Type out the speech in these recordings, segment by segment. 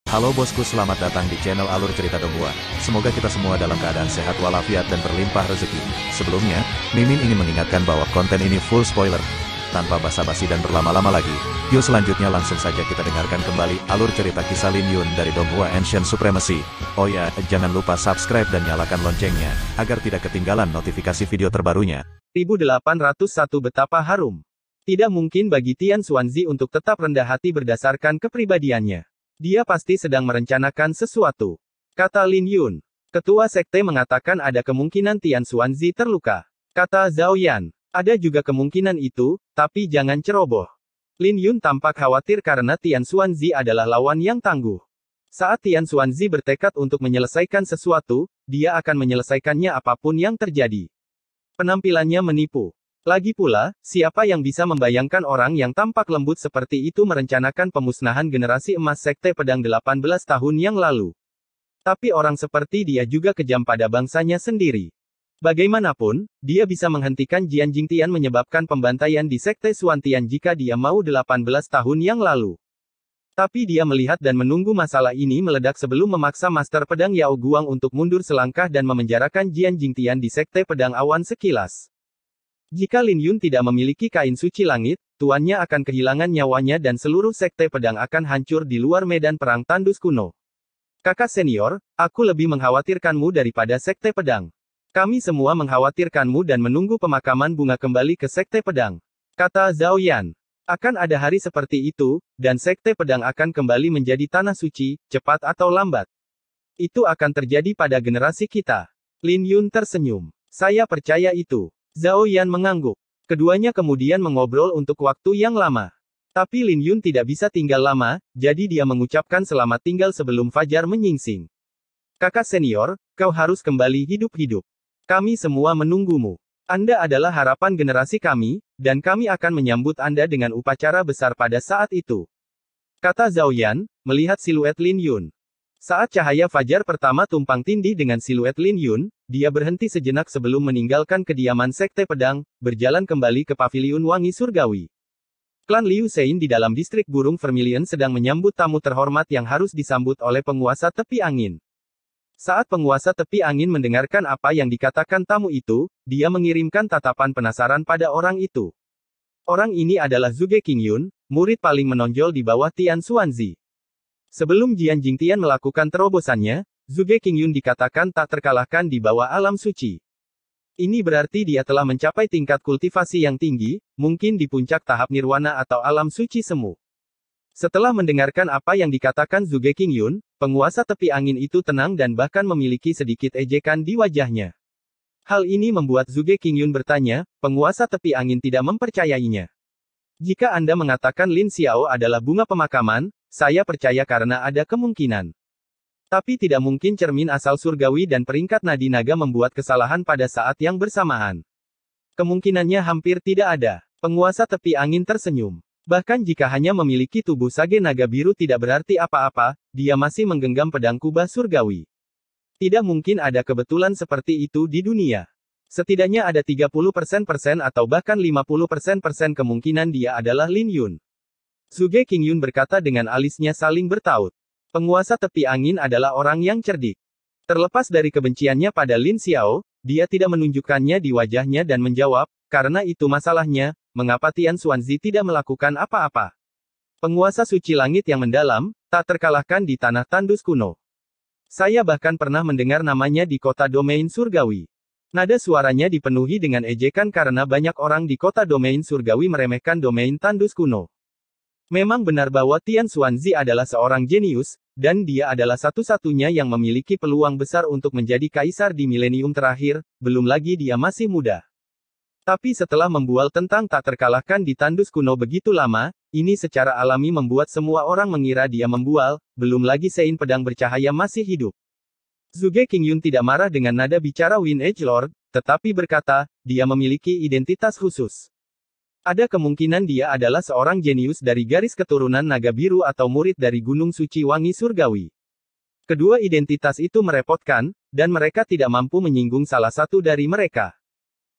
Halo bosku, selamat datang di channel Alur Cerita Donghua. Semoga kita semua dalam keadaan sehat walafiat dan berlimpah rezeki. Sebelumnya, Mimin ingin mengingatkan bahwa konten ini full spoiler. Tanpa basa-basi dan berlama-lama lagi, yuk selanjutnya langsung saja kita dengarkan kembali alur cerita kisah Lin Yun dari Donghua Ancient Supremacy. Oh ya, jangan lupa subscribe dan nyalakan loncengnya, agar tidak ketinggalan notifikasi video terbarunya. 1801 Betapa harum. Tidak mungkin bagi Tian Xuanzi untuk tetap rendah hati berdasarkan kepribadiannya. Dia pasti sedang merencanakan sesuatu, kata Lin Yun. Ketua sekte mengatakan ada kemungkinan Tian Xuanzi terluka, kata Zhao Yan. Ada juga kemungkinan itu, tapi jangan ceroboh. Lin Yun tampak khawatir karena Tian Xuanzi adalah lawan yang tangguh. Saat Tian Xuanzi bertekad untuk menyelesaikan sesuatu, dia akan menyelesaikannya apapun yang terjadi. Penampilannya menipu. Lagi pula, siapa yang bisa membayangkan orang yang tampak lembut seperti itu merencanakan pemusnahan generasi emas Sekte Pedang 18 tahun yang lalu. Tapi orang seperti dia juga kejam pada bangsanya sendiri. Bagaimanapun, dia bisa menghentikan Jian Jingtian menyebabkan pembantaian di Sekte Xuantian jika dia mau 18 tahun yang lalu. Tapi dia melihat dan menunggu masalah ini meledak sebelum memaksa Master Pedang Yao Guang untuk mundur selangkah dan memenjarakan Jian Jingtian di Sekte Pedang Awan sekilas. Jika Lin Yun tidak memiliki kain suci langit, tuannya akan kehilangan nyawanya dan seluruh sekte pedang akan hancur di luar medan perang tandus kuno. Kakak senior, aku lebih mengkhawatirkanmu daripada sekte pedang. Kami semua mengkhawatirkanmu dan menunggu pemakaman bunga kembali ke sekte pedang, kata Zhao Yan. Akan ada hari seperti itu, dan sekte pedang akan kembali menjadi tanah suci, cepat atau lambat. Itu akan terjadi pada generasi kita. Lin Yun tersenyum. Saya percaya itu. Zhao Yan mengangguk. Keduanya kemudian mengobrol untuk waktu yang lama. Tapi Lin Yun tidak bisa tinggal lama, jadi dia mengucapkan selamat tinggal sebelum fajar menyingsing. Kakak senior, kau harus kembali hidup-hidup. Kami semua menunggumu. Anda adalah harapan generasi kami, dan kami akan menyambut Anda dengan upacara besar pada saat itu, kata Zhao Yan, melihat siluet Lin Yun. Saat cahaya fajar pertama tumpang tindih dengan siluet Lin Yun, dia berhenti sejenak sebelum meninggalkan kediaman Sekte Pedang, berjalan kembali ke Paviliun Wangi Surgawi. Klan Liu Sein di dalam distrik Burung Vermilion sedang menyambut tamu terhormat yang harus disambut oleh penguasa tepi angin. Saat penguasa tepi angin mendengarkan apa yang dikatakan tamu itu, dia mengirimkan tatapan penasaran pada orang itu. Orang ini adalah Zhuge Qingyun, murid paling menonjol di bawah Tian Xuanzi. Sebelum Jian Jingtian melakukan terobosannya, Zhuge Qingyun dikatakan tak terkalahkan di bawah alam suci. Ini berarti dia telah mencapai tingkat kultivasi yang tinggi, mungkin di puncak tahap nirwana atau alam suci semu. Setelah mendengarkan apa yang dikatakan Zhuge Qingyun, penguasa tepi angin itu tenang dan bahkan memiliki sedikit ejekan di wajahnya. Hal ini membuat Zhuge Qingyun bertanya, penguasa tepi angin tidak mempercayainya. Jika Anda mengatakan Lin Xiao adalah bunga pemakaman, saya percaya karena ada kemungkinan. Tapi tidak mungkin cermin asal surgawi dan peringkat nadi naga membuat kesalahan pada saat yang bersamaan. Kemungkinannya hampir tidak ada. Penguasa tepi angin tersenyum. Bahkan jika hanya memiliki tubuh sage naga biru tidak berarti apa-apa, dia masih menggenggam pedang kubah surgawi. Tidak mungkin ada kebetulan seperti itu di dunia. Setidaknya ada 30% atau bahkan 50% kemungkinan dia adalah Lin Yun. Zhuge Qingyun berkata dengan alisnya saling bertaut. Penguasa tepi angin adalah orang yang cerdik. Terlepas dari kebenciannya pada Lin Xiao, dia tidak menunjukkannya di wajahnya dan menjawab, karena itu masalahnya, mengapa Tian Xuanzi tidak melakukan apa-apa. Penguasa suci langit yang mendalam, tak terkalahkan di tanah tandus kuno. Saya bahkan pernah mendengar namanya di kota domain surgawi. Nada suaranya dipenuhi dengan ejekan karena banyak orang di kota domain surgawi meremehkan domain tandus kuno. Memang benar bahwa Tian Xuanzi adalah seorang jenius, dan dia adalah satu-satunya yang memiliki peluang besar untuk menjadi kaisar di milenium terakhir, belum lagi dia masih muda. Tapi setelah membual tentang tak terkalahkan di tandus kuno begitu lama, ini secara alami membuat semua orang mengira dia membual, belum lagi Sein pedang bercahaya masih hidup. Zhuge Qingyun tidak marah dengan nada bicara Wind Edge Lord, tetapi berkata, dia memiliki identitas khusus. Ada kemungkinan dia adalah seorang jenius dari garis keturunan naga biru atau murid dari Gunung Suci Wangi Surgawi. Kedua identitas itu merepotkan, dan mereka tidak mampu menyinggung salah satu dari mereka.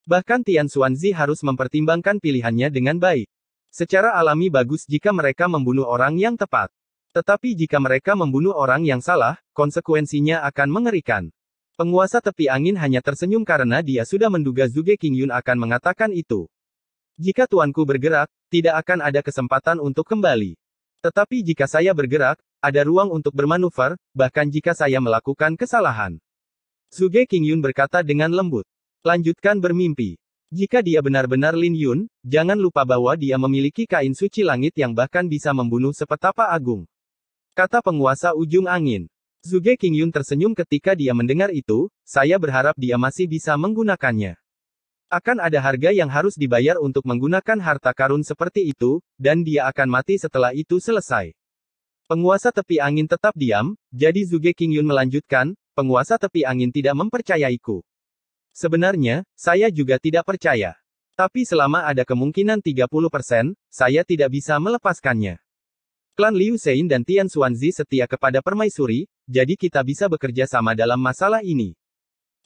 Bahkan Tian Xuanzi harus mempertimbangkan pilihannya dengan baik. Secara alami bagus jika mereka membunuh orang yang tepat. Tetapi jika mereka membunuh orang yang salah, konsekuensinya akan mengerikan. Penguasa tepi angin hanya tersenyum karena dia sudah menduga Zhuge Qingyun akan mengatakan itu. Jika tuanku bergerak, tidak akan ada kesempatan untuk kembali. Tetapi jika saya bergerak, ada ruang untuk bermanuver, bahkan jika saya melakukan kesalahan. Zhuge Qingyun berkata dengan lembut. Lanjutkan bermimpi. Jika dia benar-benar Lin Yun, jangan lupa bahwa dia memiliki kain suci langit yang bahkan bisa membunuh sepetapa agung. Kata penguasa ujung angin. Zhuge Qingyun tersenyum ketika dia mendengar itu, saya berharap dia masih bisa menggunakannya. Akan ada harga yang harus dibayar untuk menggunakan harta karun seperti itu, dan dia akan mati setelah itu selesai. Penguasa tepi angin tetap diam, jadi Zhuge Qingyun melanjutkan, penguasa tepi angin tidak mempercayaiku. Sebenarnya, saya juga tidak percaya. Tapi selama ada kemungkinan 30%, saya tidak bisa melepaskannya. Klan Liu Sein dan Tian Xuanzi setia kepada permaisuri, jadi kita bisa bekerja sama dalam masalah ini.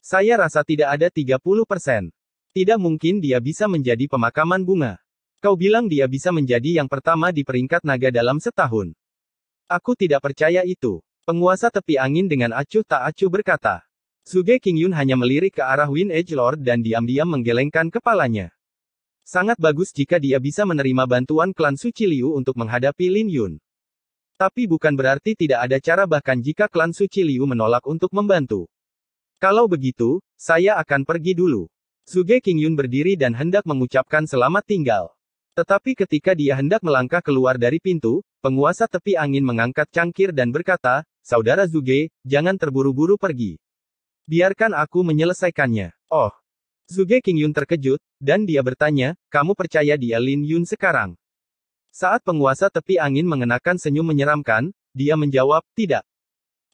Saya rasa tidak ada 30%. Tidak mungkin dia bisa menjadi pemakaman bunga. Kau bilang dia bisa menjadi yang pertama di peringkat naga dalam setahun. Aku tidak percaya itu. Penguasa tepi angin dengan acuh tak acuh berkata. Zhuge Qingyun hanya melirik ke arah Wind Edge Lord dan diam-diam menggelengkan kepalanya. Sangat bagus jika dia bisa menerima bantuan klan Suci Liu untuk menghadapi Lin Yun. Tapi bukan berarti tidak ada cara bahkan jika klan Suci Liu menolak untuk membantu. Kalau begitu, saya akan pergi dulu. Zhuge Qingyun berdiri dan hendak mengucapkan selamat tinggal. Tetapi ketika dia hendak melangkah keluar dari pintu, penguasa tepi angin mengangkat cangkir dan berkata, Saudara Zhuge, jangan terburu-buru pergi. Biarkan aku menyelesaikannya. Oh. Zhuge Qingyun terkejut, dan dia bertanya, kamu percaya dia Lin Yun sekarang? Saat penguasa tepi angin mengenakan senyum menyeramkan, dia menjawab, tidak.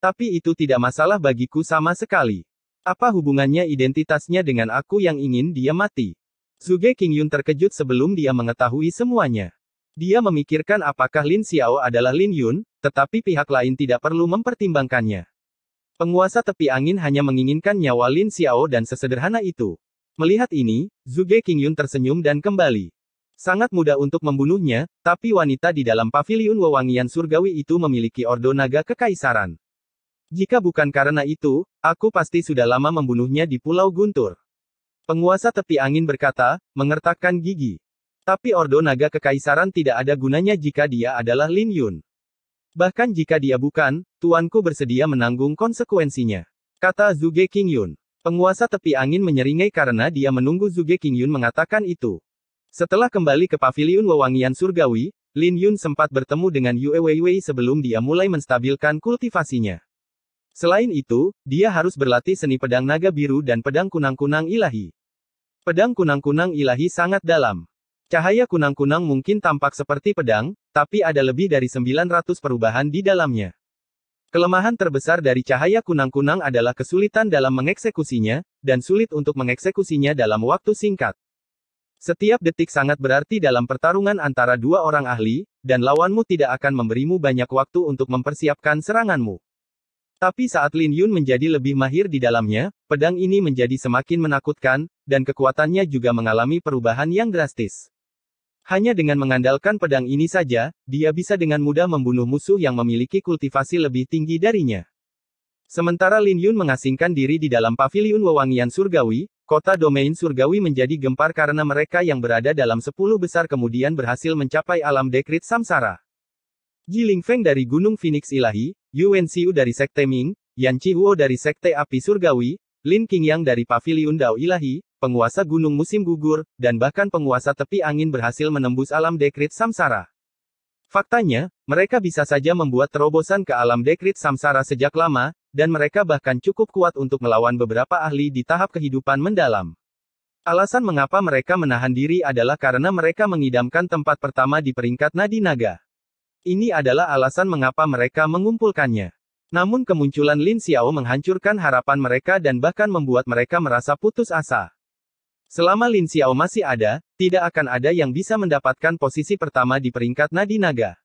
Tapi itu tidak masalah bagiku sama sekali. Apa hubungannya identitasnya dengan aku yang ingin dia mati? Zhuge Qingyun terkejut sebelum dia mengetahui semuanya. Dia memikirkan apakah Lin Xiao adalah Lin Yun, tetapi pihak lain tidak perlu mempertimbangkannya. Penguasa tepi angin hanya menginginkan nyawa Lin Xiao dan sesederhana itu. Melihat ini, Zhuge Qingyun tersenyum dan kembali. Sangat mudah untuk membunuhnya, tapi wanita di dalam paviliun wewangian surgawi itu memiliki ordo naga kekaisaran. Jika bukan karena itu, aku pasti sudah lama membunuhnya di Pulau Guntur. Penguasa tepi angin berkata, mengertakkan gigi. Tapi ordo naga kekaisaran tidak ada gunanya jika dia adalah Lin Yun. Bahkan jika dia bukan, tuanku bersedia menanggung konsekuensinya. Kata Zhuge Qingyun. Penguasa tepi angin menyeringai karena dia menunggu Zhuge Qingyun mengatakan itu. Setelah kembali ke paviliun wewangian surgawi, Lin Yun sempat bertemu dengan Yue Weiwei sebelum dia mulai menstabilkan kultivasinya. Selain itu, dia harus berlatih seni pedang naga biru dan pedang kunang-kunang ilahi. Pedang kunang-kunang ilahi sangat dalam. Cahaya kunang-kunang mungkin tampak seperti pedang, tapi ada lebih dari 900 perubahan di dalamnya. Kelemahan terbesar dari cahaya kunang-kunang adalah kesulitan dalam mengeksekusinya, dan sulit untuk mengeksekusinya dalam waktu singkat. Setiap detik sangat berarti dalam pertarungan antara dua orang ahli, dan lawanmu tidak akan memberimu banyak waktu untuk mempersiapkan seranganmu. Tapi saat Lin Yun menjadi lebih mahir di dalamnya, pedang ini menjadi semakin menakutkan, dan kekuatannya juga mengalami perubahan yang drastis. Hanya dengan mengandalkan pedang ini saja, dia bisa dengan mudah membunuh musuh yang memiliki kultivasi lebih tinggi darinya. Sementara Lin Yun mengasingkan diri di dalam paviliun wewangian surgawi, kota domain surgawi menjadi gempar karena mereka yang berada dalam 10 besar kemudian berhasil mencapai alam dekrit samsara. Ji Lingfeng dari Gunung Phoenix Ilahi, Yu Wenxiu dari Sekte Ming, Yan Chihuo dari Sekte Api Surgawi, Lin Qingyang dari Paviliun Dao Ilahi, penguasa Gunung Musim Gugur, dan bahkan penguasa tepi angin berhasil menembus alam dekrit samsara. Faktanya, mereka bisa saja membuat terobosan ke alam dekrit samsara sejak lama, dan mereka bahkan cukup kuat untuk melawan beberapa ahli di tahap kehidupan mendalam. Alasan mengapa mereka menahan diri adalah karena mereka mengidamkan tempat pertama di peringkat nadi naga. Ini adalah alasan mengapa mereka mengumpulkannya. Namun kemunculan Lin Xiao menghancurkan harapan mereka dan bahkan membuat mereka merasa putus asa. Selama Lin Xiao masih ada, tidak akan ada yang bisa mendapatkan posisi pertama di peringkat nadi naga.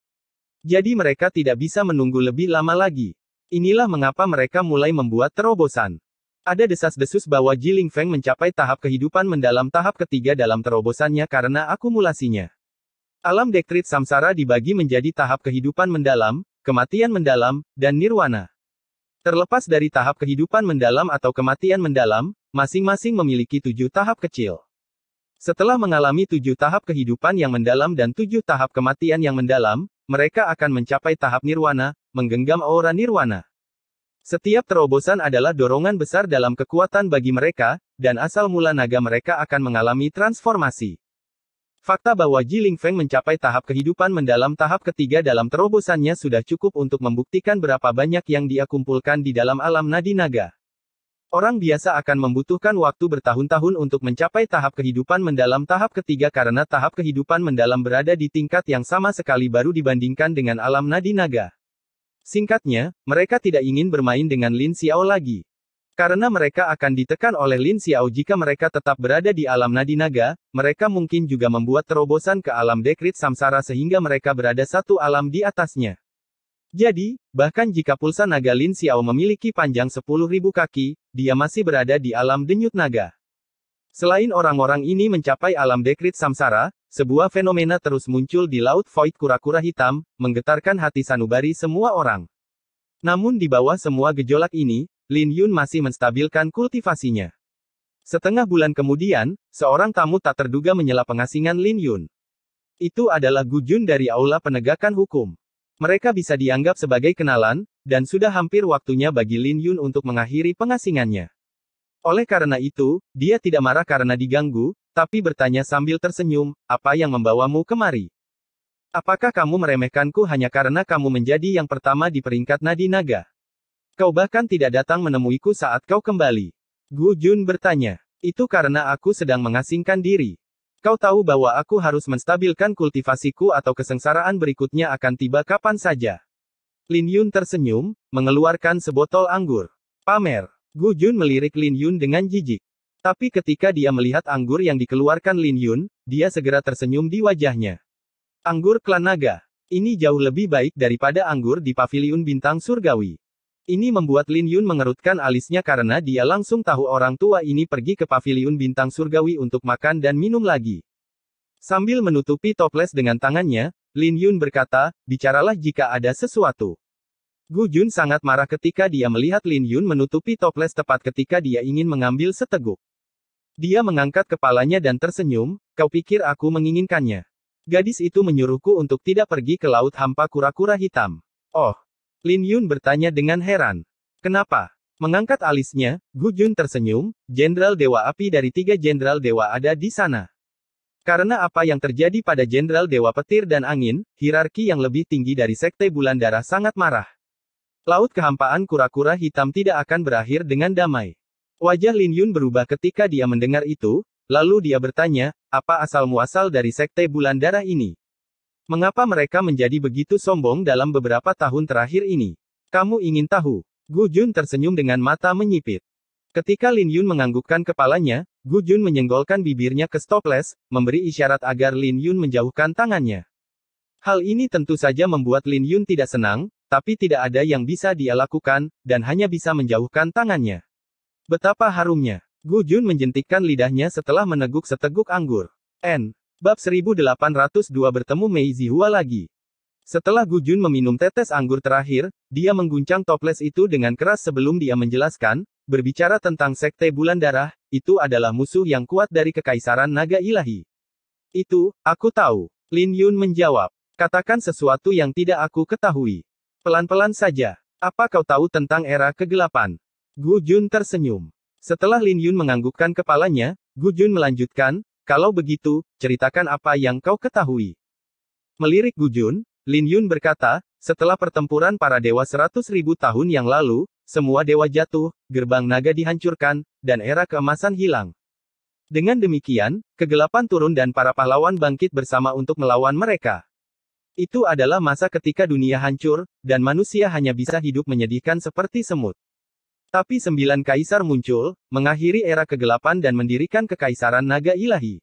Jadi mereka tidak bisa menunggu lebih lama lagi. Inilah mengapa mereka mulai membuat terobosan. Ada desas-desus bahwa Ji Lingfeng mencapai tahap kehidupan mendalam tahap ketiga dalam terobosannya karena akumulasinya. Alam dekrit samsara dibagi menjadi tahap kehidupan mendalam, kematian mendalam, dan nirwana. Terlepas dari tahap kehidupan mendalam atau kematian mendalam, masing-masing memiliki 7 tahap kecil. Setelah mengalami 7 tahap kehidupan yang mendalam dan 7 tahap kematian yang mendalam, mereka akan mencapai tahap nirwana, menggenggam aura nirwana. Setiap terobosan adalah dorongan besar dalam kekuatan bagi mereka, dan asal mula naga mereka akan mengalami transformasi. Fakta bahwa Ji Lingfeng mencapai tahap kehidupan mendalam tahap ketiga dalam terobosannya sudah cukup untuk membuktikan berapa banyak yang dia kumpulkan di dalam alam nadi naga. Orang biasa akan membutuhkan waktu bertahun-tahun untuk mencapai tahap kehidupan mendalam tahap ketiga karena tahap kehidupan mendalam berada di tingkat yang sama sekali baru dibandingkan dengan alam nadi naga. Singkatnya, mereka tidak ingin bermain dengan Lin Xiao lagi. Karena mereka akan ditekan oleh Lin Xiao jika mereka tetap berada di alam nadi naga, mereka mungkin juga membuat terobosan ke alam dekrit samsara sehingga mereka berada satu alam di atasnya. Jadi, bahkan jika pulsa naga Lin Xiao memiliki panjang 10.000 kaki, dia masih berada di alam denyut naga. Selain orang-orang ini mencapai alam dekrit samsara, sebuah fenomena terus muncul di Laut Void kura-kura hitam, menggetarkan hati sanubari semua orang. Namun di bawah semua gejolak ini, Lin Yun masih menstabilkan kultivasinya. Setengah bulan kemudian, seorang tamu tak terduga menyela pengasingan Lin Yun. Itu adalah Gu Jun dari Aula Penegakan Hukum. Mereka bisa dianggap sebagai kenalan, dan sudah hampir waktunya bagi Lin Yun untuk mengakhiri pengasingannya. Oleh karena itu, dia tidak marah karena diganggu, tapi bertanya sambil tersenyum, apa yang membawamu kemari? Apakah kamu meremehkanku hanya karena kamu menjadi yang pertama di peringkat nadi naga? Kau bahkan tidak datang menemuiku saat kau kembali. Gu Jun bertanya, itu karena aku sedang mengasingkan diri. Kau tahu bahwa aku harus menstabilkan kultivasiku atau kesengsaraan berikutnya akan tiba kapan saja. Lin Yun tersenyum, mengeluarkan sebotol anggur. Pamer. Gu Jun melirik Lin Yun dengan jijik. Tapi ketika dia melihat anggur yang dikeluarkan Lin Yun, dia segera tersenyum di wajahnya. Anggur klan naga. Ini jauh lebih baik daripada anggur di paviliun bintang surgawi. Ini membuat Lin Yun mengerutkan alisnya karena dia langsung tahu orang tua ini pergi ke paviliun bintang surgawi untuk makan dan minum lagi. Sambil menutupi toples dengan tangannya, Lin Yun berkata, bicaralah jika ada sesuatu. Gu Jun sangat marah ketika dia melihat Lin Yun menutupi toples tepat ketika dia ingin mengambil seteguk. Dia mengangkat kepalanya dan tersenyum, kau pikir aku menginginkannya? Gadis itu menyuruhku untuk tidak pergi ke laut hampa kura-kura hitam. Oh. Lin Yun bertanya dengan heran. Kenapa? Mengangkat alisnya, Gu Jun tersenyum, Jenderal Dewa Api dari 3 Jenderal Dewa ada di sana. Karena apa yang terjadi pada Jenderal Dewa Petir dan Angin, hierarki yang lebih tinggi dari Sekte Bulan Darah sangat marah. Laut kehampaan kura-kura hitam tidak akan berakhir dengan damai. Wajah Lin Yun berubah ketika dia mendengar itu, lalu dia bertanya, apa asal-muasal dari Sekte Bulan Darah ini? Mengapa mereka menjadi begitu sombong dalam beberapa tahun terakhir ini? Kamu ingin tahu? Gu Jun tersenyum dengan mata menyipit. Ketika Lin Yun menganggukkan kepalanya, Gu Jun menyenggolkan bibirnya ke stoples, memberi isyarat agar Lin Yun menjauhkan tangannya. Hal ini tentu saja membuat Lin Yun tidak senang, tapi tidak ada yang bisa dia lakukan, dan hanya bisa menjauhkan tangannya. Betapa harumnya. Gu Jun menjentikkan lidahnya setelah meneguk seteguk anggur. Bab 1802 bertemu Mei Zihua lagi. Setelah Gu Jun meminum tetes anggur terakhir, dia mengguncang toples itu dengan keras sebelum dia menjelaskan, berbicara tentang Sekte Bulan Darah, itu adalah musuh yang kuat dari Kekaisaran Naga Ilahi. Itu, aku tahu. Lin Yun menjawab. Katakan sesuatu yang tidak aku ketahui. Pelan-pelan saja. Apa kau tahu tentang era kegelapan? Gu Jun tersenyum. Setelah Lin Yun menganggukkan kepalanya, Gu Jun melanjutkan, kalau begitu, ceritakan apa yang kau ketahui. Melirik Gu Jun, Lin Yun berkata, setelah pertempuran para dewa 100.000 tahun yang lalu, semua dewa jatuh, gerbang naga dihancurkan, dan era keemasan hilang. Dengan demikian, kegelapan turun dan para pahlawan bangkit bersama untuk melawan mereka. Itu adalah masa ketika dunia hancur, dan manusia hanya bisa hidup menyedihkan seperti semut. Tapi 9 kaisar muncul, mengakhiri era kegelapan dan mendirikan Kekaisaran Naga Ilahi.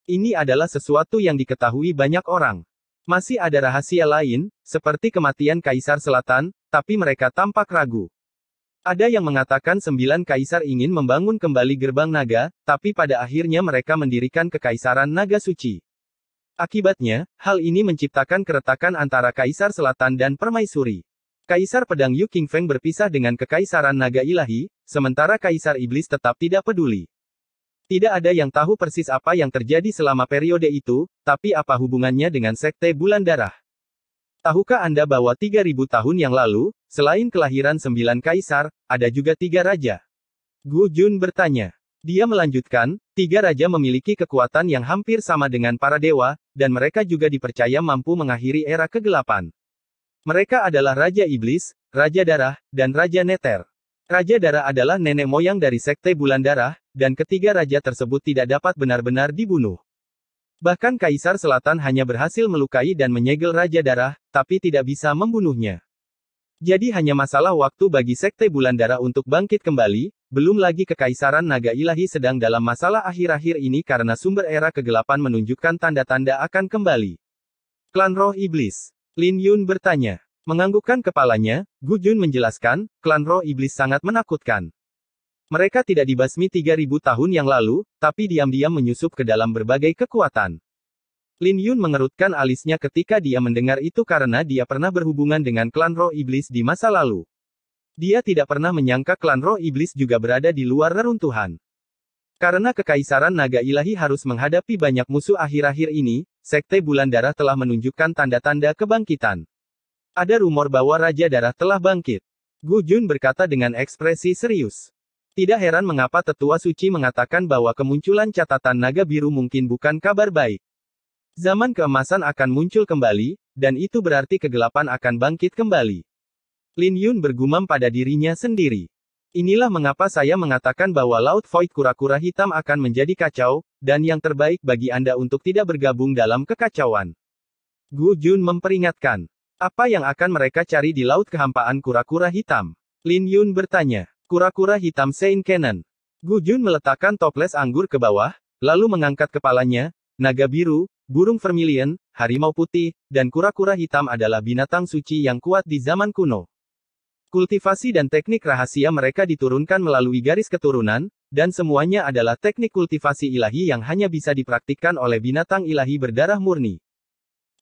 Ini adalah sesuatu yang diketahui banyak orang. Masih ada rahasia lain, seperti kematian Kaisar Selatan, tapi mereka tampak ragu. Ada yang mengatakan 9 kaisar ingin membangun kembali gerbang naga, tapi pada akhirnya mereka mendirikan Kekaisaran Naga Suci. Akibatnya, hal ini menciptakan keretakan antara Kaisar Selatan dan Permaisuri. Kaisar Pedang Yu Qingfeng berpisah dengan Kekaisaran Naga Ilahi, sementara Kaisar Iblis tetap tidak peduli. Tidak ada yang tahu persis apa yang terjadi selama periode itu, tapi apa hubungannya dengan Sekte Bulan Darah? Tahukah Anda bahwa 3000 tahun yang lalu, selain kelahiran 9 kaisar, ada juga 3 raja? Gu Jun bertanya. Dia melanjutkan, 3 raja memiliki kekuatan yang hampir sama dengan para dewa, dan mereka juga dipercaya mampu mengakhiri era kegelapan. Mereka adalah Raja Iblis, Raja Darah, dan Raja Neter. Raja Darah adalah nenek moyang dari Sekte Bulan Darah, dan ketiga raja tersebut tidak dapat benar-benar dibunuh. Bahkan Kaisar Selatan hanya berhasil melukai dan menyegel Raja Darah, tapi tidak bisa membunuhnya. Jadi hanya masalah waktu bagi Sekte Bulan Darah untuk bangkit kembali, belum lagi Kekaisaran Naga Ilahi sedang dalam masalah akhir-akhir ini karena sumber era kegelapan menunjukkan tanda-tanda akan kembali. Klan Roh Iblis. Lin Yun bertanya. Menganggukkan kepalanya, Gu Jun menjelaskan, klan Roh Iblis sangat menakutkan. Mereka tidak dibasmi 3000 tahun yang lalu, tapi diam-diam menyusup ke dalam berbagai kekuatan. Lin Yun mengerutkan alisnya ketika dia mendengar itu karena dia pernah berhubungan dengan klan Roh Iblis di masa lalu. Dia tidak pernah menyangka klan Roh Iblis juga berada di luar reruntuhan. Karena Kekaisaran Naga Ilahi harus menghadapi banyak musuh akhir-akhir ini, Sekte Bulan Darah telah menunjukkan tanda-tanda kebangkitan. Ada rumor bahwa Raja Darah telah bangkit. Gu Jun berkata dengan ekspresi serius. Tidak heran mengapa Tetua Suci mengatakan bahwa kemunculan catatan naga biru mungkin bukan kabar baik. Zaman keemasan akan muncul kembali, dan itu berarti kegelapan akan bangkit kembali. Lin Yun bergumam pada dirinya sendiri. Inilah mengapa saya mengatakan bahwa Laut Void kura-kura hitam akan menjadi kacau, dan yang terbaik bagi Anda untuk tidak bergabung dalam kekacauan. Gu Jun memperingatkan. Apa yang akan mereka cari di Laut Kehampaan kura-kura hitam? Lin Yun bertanya. Kura-kura hitam Saint Cannon. Gu Jun meletakkan toples anggur ke bawah, lalu mengangkat kepalanya. Naga biru, burung vermilion, harimau putih, dan kura-kura hitam adalah binatang suci yang kuat di zaman kuno. Kultivasi dan teknik rahasia mereka diturunkan melalui garis keturunan, dan semuanya adalah teknik kultivasi ilahi yang hanya bisa dipraktikkan oleh binatang ilahi berdarah murni.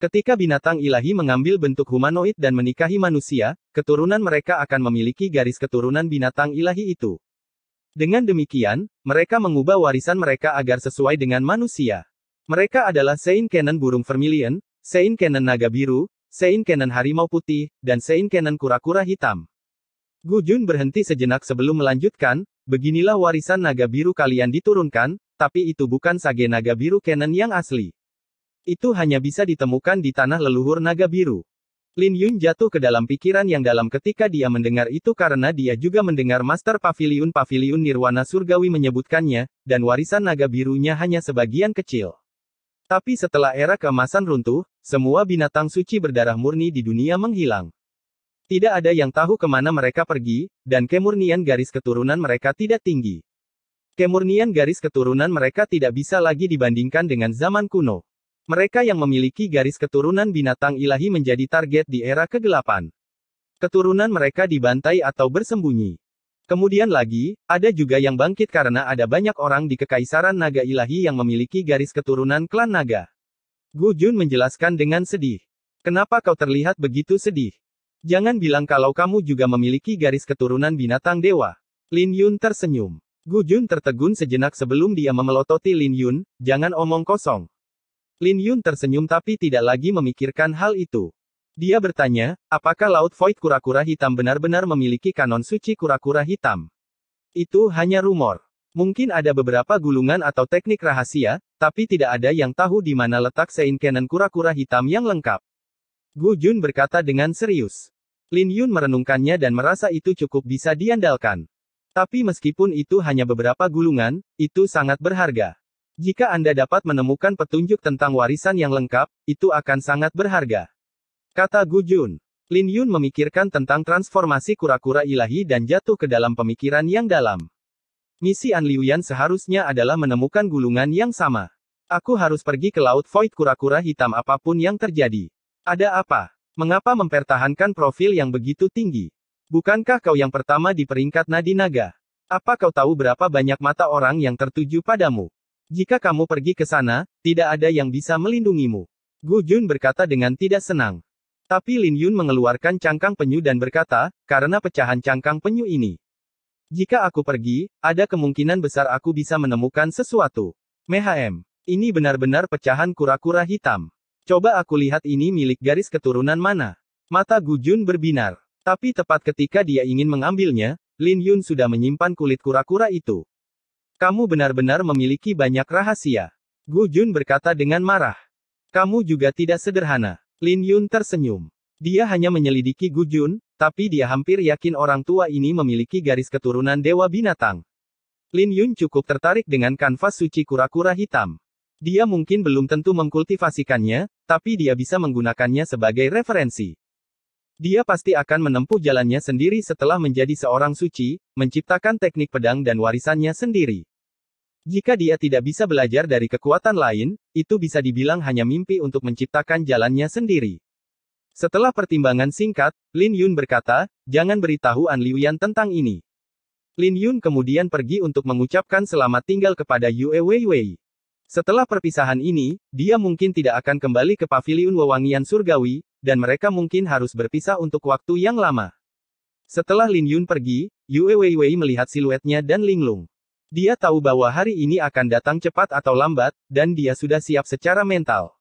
Ketika binatang ilahi mengambil bentuk humanoid dan menikahi manusia, keturunan mereka akan memiliki garis keturunan binatang ilahi itu. Dengan demikian, mereka mengubah warisan mereka agar sesuai dengan manusia. Mereka adalah Saint Cannon burung vermilion, Saint Cannon naga biru, Saint Cannon harimau putih, dan Saint Cannon kura-kura hitam. Gu Jun berhenti sejenak sebelum melanjutkan, beginilah warisan naga biru kalian diturunkan, tapi itu bukan sage naga biru Cannon yang asli. Itu hanya bisa ditemukan di tanah leluhur naga biru. Lin Yun jatuh ke dalam pikiran yang dalam ketika dia mendengar itu karena dia juga mendengar Master Pavilion Nirwana Surgawi menyebutkannya, dan warisan naga birunya hanya sebagian kecil. Tapi setelah era keemasan runtuh, semua binatang suci berdarah murni di dunia menghilang. Tidak ada yang tahu kemana mereka pergi, dan kemurnian garis keturunan mereka tidak tinggi. Kemurnian garis keturunan mereka tidak bisa lagi dibandingkan dengan zaman kuno. Mereka yang memiliki garis keturunan binatang ilahi menjadi target di era kegelapan. Keturunan mereka dibantai atau bersembunyi. Kemudian lagi, ada juga yang bangkit karena ada banyak orang di Kekaisaran Naga Ilahi yang memiliki garis keturunan klan naga. Gu Jun menjelaskan dengan sedih. Kenapa kau terlihat begitu sedih? Jangan bilang kalau kamu juga memiliki garis keturunan binatang dewa. Lin Yun tersenyum. Gu Jun tertegun sejenak sebelum dia memelototi Lin Yun, jangan omong kosong. Lin Yun tersenyum tapi tidak lagi memikirkan hal itu. Dia bertanya, apakah Laut Void kura-kura hitam benar-benar memiliki kanon suci kura-kura hitam? Itu hanya rumor. Mungkin ada beberapa gulungan atau teknik rahasia, tapi tidak ada yang tahu di mana letak Saint Cannon kura-kura hitam yang lengkap. Gu Jun berkata dengan serius. Lin Yun merenungkannya dan merasa itu cukup bisa diandalkan. Tapi meskipun itu hanya beberapa gulungan, itu sangat berharga. Jika Anda dapat menemukan petunjuk tentang warisan yang lengkap, itu akan sangat berharga. Kata Gu Jun. Lin Yun memikirkan tentang transformasi kura-kura ilahi dan jatuh ke dalam pemikiran yang dalam. Misi An Liuyan seharusnya adalah menemukan gulungan yang sama. Aku harus pergi ke Laut Void kura-kura hitam apapun yang terjadi. Ada apa? Mengapa mempertahankan profil yang begitu tinggi? Bukankah kau yang pertama di peringkat Nadi Naga? Apa kau tahu berapa banyak mata orang yang tertuju padamu? Jika kamu pergi ke sana, tidak ada yang bisa melindungimu. Gu Jun berkata dengan tidak senang. Tapi Lin Yun mengeluarkan cangkang penyu dan berkata, karena pecahan cangkang penyu ini. Jika aku pergi, ada kemungkinan besar aku bisa menemukan sesuatu. Mehm. Ini benar-benar pecahan kura-kura hitam. Coba aku lihat ini milik garis keturunan mana. Mata Gu Jun berbinar. Tapi tepat ketika dia ingin mengambilnya, Lin Yun sudah menyimpan kulit kura-kura itu. Kamu benar-benar memiliki banyak rahasia. Gu Jun berkata dengan marah. Kamu juga tidak sederhana. Lin Yun tersenyum. Dia hanya menyelidiki Gu Jun, tapi dia hampir yakin orang tua ini memiliki garis keturunan dewa binatang. Lin Yun cukup tertarik dengan kanvas suci kura-kura hitam. Dia mungkin belum tentu mengkultivasikannya, tapi dia bisa menggunakannya sebagai referensi. Dia pasti akan menempuh jalannya sendiri setelah menjadi seorang suci, menciptakan teknik pedang dan warisannya sendiri. Jika dia tidak bisa belajar dari kekuatan lain, itu bisa dibilang hanya mimpi untuk menciptakan jalannya sendiri. Setelah pertimbangan singkat, Lin Yun berkata, jangan beritahu An Liuyan tentang ini. Lin Yun kemudian pergi untuk mengucapkan selamat tinggal kepada Yue Weiwei. Setelah perpisahan ini, dia mungkin tidak akan kembali ke paviliun wewangian surgawi, dan mereka mungkin harus berpisah untuk waktu yang lama. Setelah Lin Yun pergi, Yue Weiwei melihat siluetnya dan linglung. Dia tahu bahwa hari ini akan datang cepat atau lambat, dan dia sudah siap secara mental.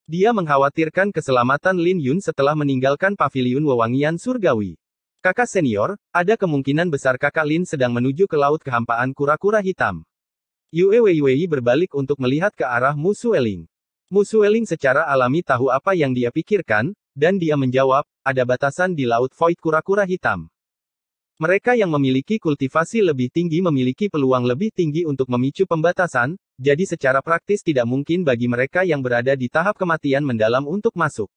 Dia mengkhawatirkan keselamatan Lin Yun setelah meninggalkan paviliun wewangian surgawi. Kakak senior, ada kemungkinan besar kakak Lin sedang menuju ke laut kehampaan kura-kura hitam. Yue Weiwei berbalik untuk melihat ke arah Mu Sueling. Mu Sueling secara alami tahu apa yang dia pikirkan, dan dia menjawab, ada batasan di laut void kura-kura hitam. Mereka yang memiliki kultivasi lebih tinggi memiliki peluang lebih tinggi untuk memicu pembatasan, jadi secara praktis tidak mungkin bagi mereka yang berada di tahap kematian mendalam untuk masuk.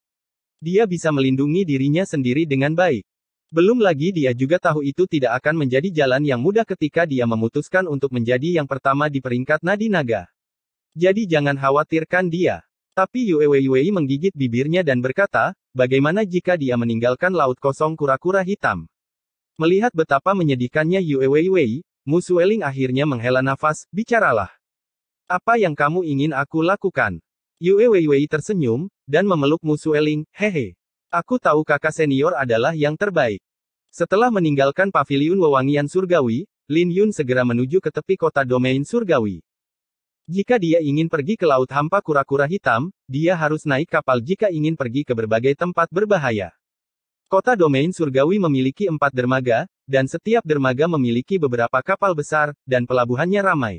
Dia bisa melindungi dirinya sendiri dengan baik. Belum lagi dia juga tahu itu tidak akan menjadi jalan yang mudah ketika dia memutuskan untuk menjadi yang pertama di peringkat Nadi Naga. Jadi jangan khawatirkan dia. Tapi Yue Weiwei menggigit bibirnya dan berkata, bagaimana jika dia meninggalkan laut kosong kura-kura hitam? Melihat betapa menyedihkannya Yue Weiwei, Mu Sueling akhirnya menghela nafas, bicaralah. Apa yang kamu ingin aku lakukan? Yue Weiwei tersenyum, dan memeluk Mu Sueling, hehe. Aku tahu kakak senior adalah yang terbaik. Setelah meninggalkan paviliun wewangian surgawi, Lin Yun segera menuju ke tepi kota domain surgawi. Jika dia ingin pergi ke laut hampa kura-kura hitam, dia harus naik kapal jika ingin pergi ke berbagai tempat berbahaya. Kota domain surgawi memiliki 4 dermaga, dan setiap dermaga memiliki beberapa kapal besar, dan pelabuhannya ramai.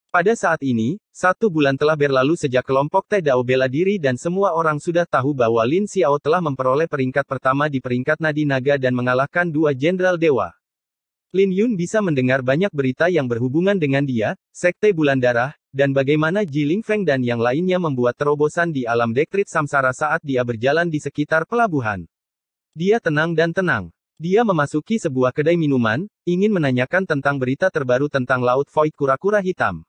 Pada saat ini, 1 bulan telah berlalu sejak kelompok Te Dao bela diri dan semua orang sudah tahu bahwa Lin Xiao telah memperoleh peringkat pertama di peringkat Nadi Naga dan mengalahkan 2 jenderal dewa. Lin Yun bisa mendengar banyak berita yang berhubungan dengan dia, Sekte Bulan Darah, dan bagaimana Ji Lingfeng dan yang lainnya membuat terobosan di alam dektrit samsara saat dia berjalan di sekitar pelabuhan. Dia tenang dan tenang. Dia memasuki sebuah kedai minuman, ingin menanyakan tentang berita terbaru tentang Laut Void kura-kura hitam.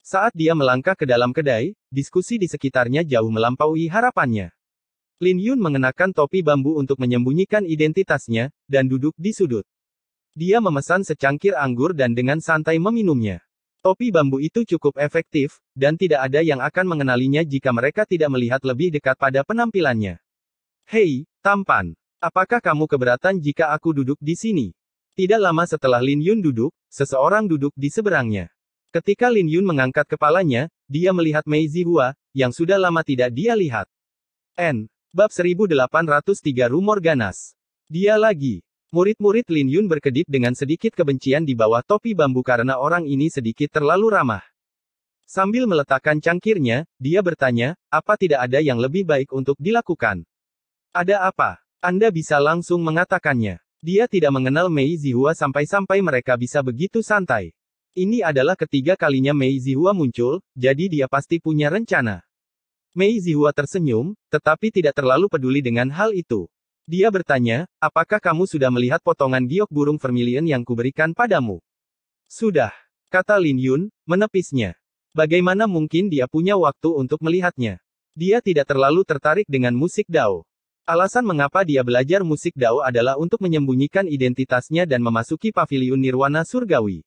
Saat dia melangkah ke dalam kedai, diskusi di sekitarnya jauh melampaui harapannya. Lin Yun mengenakan topi bambu untuk menyembunyikan identitasnya, dan duduk di sudut. Dia memesan secangkir anggur dan dengan santai meminumnya. Topi bambu itu cukup efektif, dan tidak ada yang akan mengenalinya jika mereka tidak melihat lebih dekat pada penampilannya. Hei, tampan. Apakah kamu keberatan jika aku duduk di sini? Tidak lama setelah Lin Yun duduk, seseorang duduk di seberangnya. Ketika Lin Yun mengangkat kepalanya, dia melihat Mei Zihua, yang sudah lama tidak dia lihat. Bab 1803 Rumor Ganas. Dia lagi. Murid-murid Lin Yun berkedip dengan sedikit kebencian di bawah topi bambu karena orang ini sedikit terlalu ramah. Sambil meletakkan cangkirnya, dia bertanya, apa tidak ada yang lebih baik untuk dilakukan? Ada apa? Anda bisa langsung mengatakannya. Dia tidak mengenal Mei Zihua sampai-sampai mereka bisa begitu santai. Ini adalah ketiga kalinya Mei Zihua muncul, jadi dia pasti punya rencana. Mei Zihua tersenyum, tetapi tidak terlalu peduli dengan hal itu. Dia bertanya, apakah kamu sudah melihat potongan giok burung vermilion yang kuberikan padamu? Sudah, kata Lin Yun, menepisnya. Bagaimana mungkin dia punya waktu untuk melihatnya? Dia tidak terlalu tertarik dengan musik Dao. Alasan mengapa dia belajar musik Dao adalah untuk menyembunyikan identitasnya dan memasuki paviliun nirwana surgawi.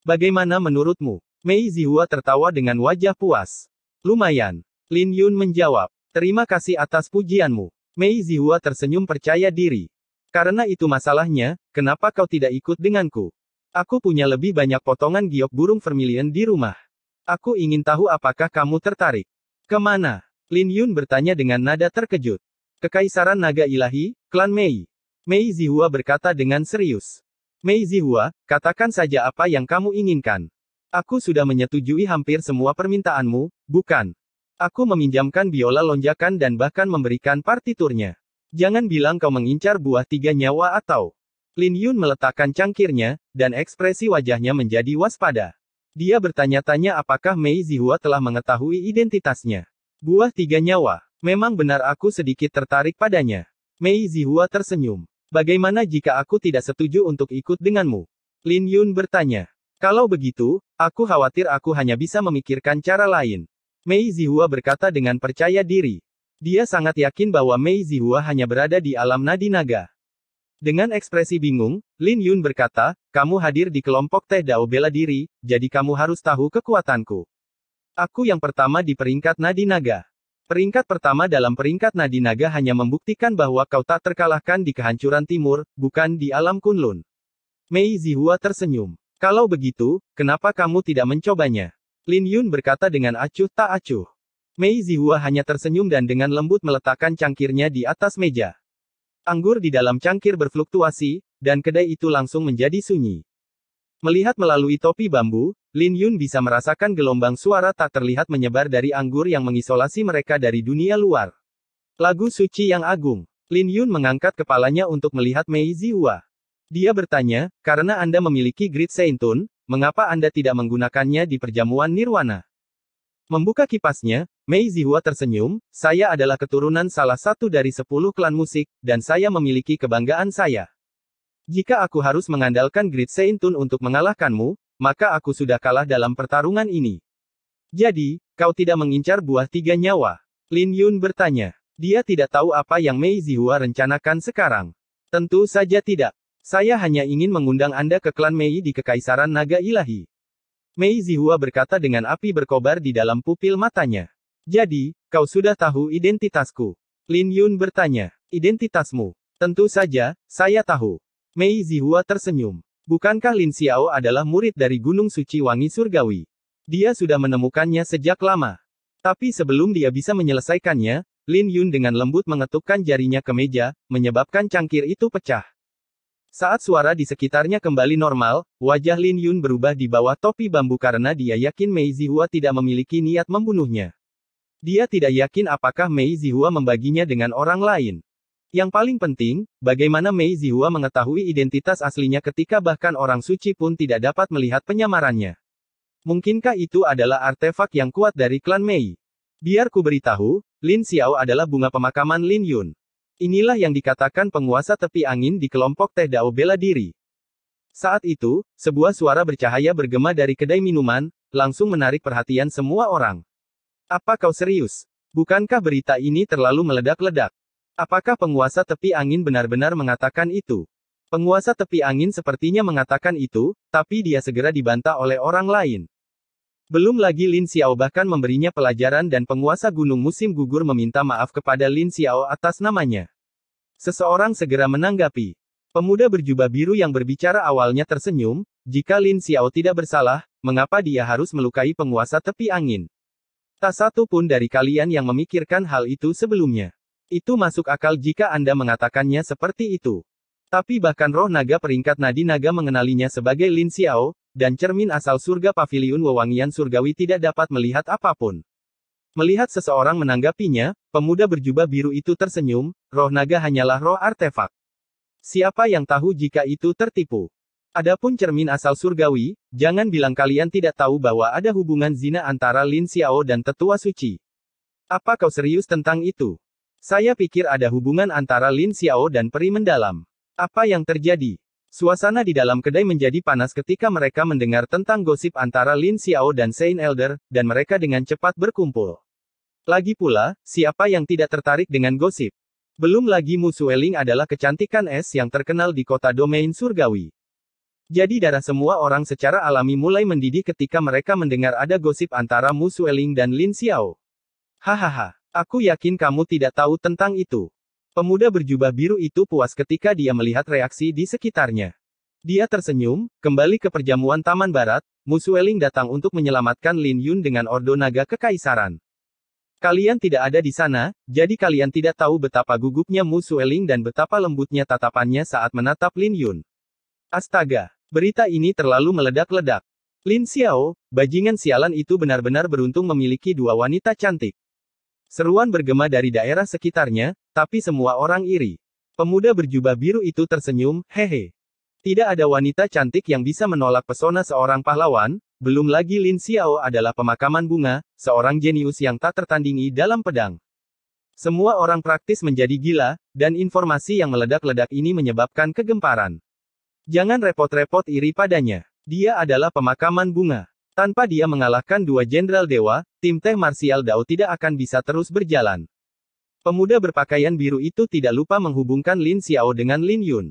Bagaimana menurutmu? Mei Zihua tertawa dengan wajah puas. Lumayan. Lin Yun menjawab. Terima kasih atas pujianmu. Mei Zihua tersenyum percaya diri. Karena itu masalahnya, kenapa kau tidak ikut denganku? Aku punya lebih banyak potongan giok burung vermilion di rumah. Aku ingin tahu apakah kamu tertarik. Kemana? Lin Yun bertanya dengan nada terkejut. Kekaisaran Naga Ilahi, klan Mei. Mei Zihua berkata dengan serius. Mei Zihua, katakan saja apa yang kamu inginkan. Aku sudah menyetujui hampir semua permintaanmu, bukan? Aku meminjamkan biola lonjakan dan bahkan memberikan partiturnya. Jangan bilang kau mengincar buah 3 nyawa atau... Lin Yun meletakkan cangkirnya, dan ekspresi wajahnya menjadi waspada. Dia bertanya-tanya apakah Mei Zihua telah mengetahui identitasnya. Buah 3 nyawa. Memang benar aku sedikit tertarik padanya. Mei Zihua tersenyum. Bagaimana jika aku tidak setuju untuk ikut denganmu? Lin Yun bertanya. Kalau begitu, aku khawatir aku hanya bisa memikirkan cara lain. Mei Zihua berkata dengan percaya diri. Dia sangat yakin bahwa Mei Zihua hanya berada di alam nadi naga. Dengan ekspresi bingung, Lin Yun berkata, kamu hadir di kelompok Teh Dao bela diri, jadi kamu harus tahu kekuatanku. Aku yang pertama di peringkat nadi naga. Peringkat pertama dalam peringkat nadi naga hanya membuktikan bahwa kau tak terkalahkan di kehancuran timur, bukan di alam Kunlun. Mei Zihua tersenyum. Kalau begitu, kenapa kamu tidak mencobanya? Lin Yun berkata dengan acuh tak acuh. Mei Zihua hanya tersenyum dan dengan lembut meletakkan cangkirnya di atas meja. Anggur di dalam cangkir berfluktuasi, dan kedai itu langsung menjadi sunyi. Melihat melalui topi bambu, Lin Yun bisa merasakan gelombang suara tak terlihat menyebar dari anggur yang mengisolasi mereka dari dunia luar. Lagu suci yang agung. Lin Yun mengangkat kepalanya untuk melihat Mei Zihua. Dia bertanya, karena Anda memiliki Great Seintun, mengapa Anda tidak menggunakannya di perjamuan Nirwana? Membuka kipasnya, Mei Zihua tersenyum, saya adalah keturunan salah satu dari 10 klan musik, dan saya memiliki kebanggaan saya. Jika aku harus mengandalkan Great Seintun untuk mengalahkanmu, maka aku sudah kalah dalam pertarungan ini. Jadi, kau tidak mengincar buah 3 nyawa? Lin Yun bertanya. Dia tidak tahu apa yang Mei Zihua rencanakan sekarang. Tentu saja tidak. Saya hanya ingin mengundang Anda ke klan Mei di Kekaisaran Naga Ilahi. Mei Zihua berkata dengan api berkobar di dalam pupil matanya. Jadi, kau sudah tahu identitasku? Lin Yun bertanya. Identitasmu? Tentu saja, saya tahu. Mei Zihua tersenyum. Bukankah Lin Xiao adalah murid dari Gunung Suci Wangi Surgawi? Dia sudah menemukannya sejak lama. Tapi sebelum dia bisa menyelesaikannya, Lin Yun dengan lembut mengetukkan jarinya ke meja, menyebabkan cangkir itu pecah. Saat suara di sekitarnya kembali normal, wajah Lin Yun berubah di bawah topi bambu karena dia yakin Mei Zihua tidak memiliki niat membunuhnya. Dia tidak yakin apakah Mei Zihua membaginya dengan orang lain. Yang paling penting, bagaimana Mei Zihua mengetahui identitas aslinya ketika bahkan orang suci pun tidak dapat melihat penyamarannya. Mungkinkah itu adalah artefak yang kuat dari klan Mei? Biar ku beritahu, Lin Xiao adalah bunga pemakaman Lin Yun. Inilah yang dikatakan penguasa tepi angin di kelompok Teh Dao bela diri. Saat itu, sebuah suara bercahaya bergema dari kedai minuman, langsung menarik perhatian semua orang. Apa kau serius? Bukankah berita ini terlalu meledak-ledak? Apakah penguasa tepi angin benar-benar mengatakan itu? Penguasa tepi angin sepertinya mengatakan itu, tapi dia segera dibantah oleh orang lain. Belum lagi Lin Xiao bahkan memberinya pelajaran dan penguasa gunung musim gugur meminta maaf kepada Lin Xiao atas namanya. Seseorang segera menanggapi. Pemuda berjubah biru yang berbicara awalnya tersenyum, jika Lin Xiao tidak bersalah, mengapa dia harus melukai penguasa tepi angin? Tak satu pun dari kalian yang memikirkan hal itu sebelumnya. Itu masuk akal jika Anda mengatakannya seperti itu. Tapi bahkan roh naga peringkat nadi naga mengenalinya sebagai Lin Xiao, dan cermin asal surga paviliun wewangian surgawi tidak dapat melihat apapun. Melihat seseorang menanggapinya, pemuda berjubah biru itu tersenyum, roh naga hanyalah roh artefak. Siapa yang tahu jika itu tertipu? Adapun cermin asal surgawi, jangan bilang kalian tidak tahu bahwa ada hubungan zina antara Lin Xiao dan tetua suci. Apa kau serius tentang itu? Saya pikir ada hubungan antara Lin Xiao dan peri mendalam. Apa yang terjadi? Suasana di dalam kedai menjadi panas ketika mereka mendengar tentang gosip antara Lin Xiao dan Saint Elder, dan mereka dengan cepat berkumpul. Lagi pula, siapa yang tidak tertarik dengan gosip? Belum lagi Mu Sueling adalah kecantikan es yang terkenal di kota domain surgawi. Jadi darah semua orang secara alami mulai mendidih ketika mereka mendengar ada gosip antara Mu Sueling dan Lin Xiao. Hahaha, aku yakin kamu tidak tahu tentang itu. Pemuda berjubah biru itu puas ketika dia melihat reaksi di sekitarnya. Dia tersenyum, kembali ke perjamuan Taman Barat, Mu Sueling datang untuk menyelamatkan Lin Yun dengan Ordo Naga Kekaisaran. Kalian tidak ada di sana, jadi kalian tidak tahu betapa gugupnya Mu Sueling dan betapa lembutnya tatapannya saat menatap Lin Yun. Astaga, berita ini terlalu meledak-ledak. Lin Xiao, bajingan sialan itu benar-benar beruntung memiliki dua wanita cantik. Seruan bergema dari daerah sekitarnya, tapi semua orang iri. Pemuda berjubah biru itu tersenyum, hehe. Tidak ada wanita cantik yang bisa menolak pesona seorang pahlawan, belum lagi Lin Xiao adalah pemakaman bunga, seorang jenius yang tak tertandingi dalam pedang. Semua orang praktis menjadi gila, dan informasi yang meledak-ledak ini menyebabkan kegemparan. Jangan repot-repot iri padanya. Dia adalah pemakaman bunga. Tanpa dia mengalahkan dua jenderal dewa, tim teh marsial Dao tidak akan bisa terus berjalan. Pemuda berpakaian biru itu tidak lupa menghubungkan Lin Xiao dengan Lin Yun.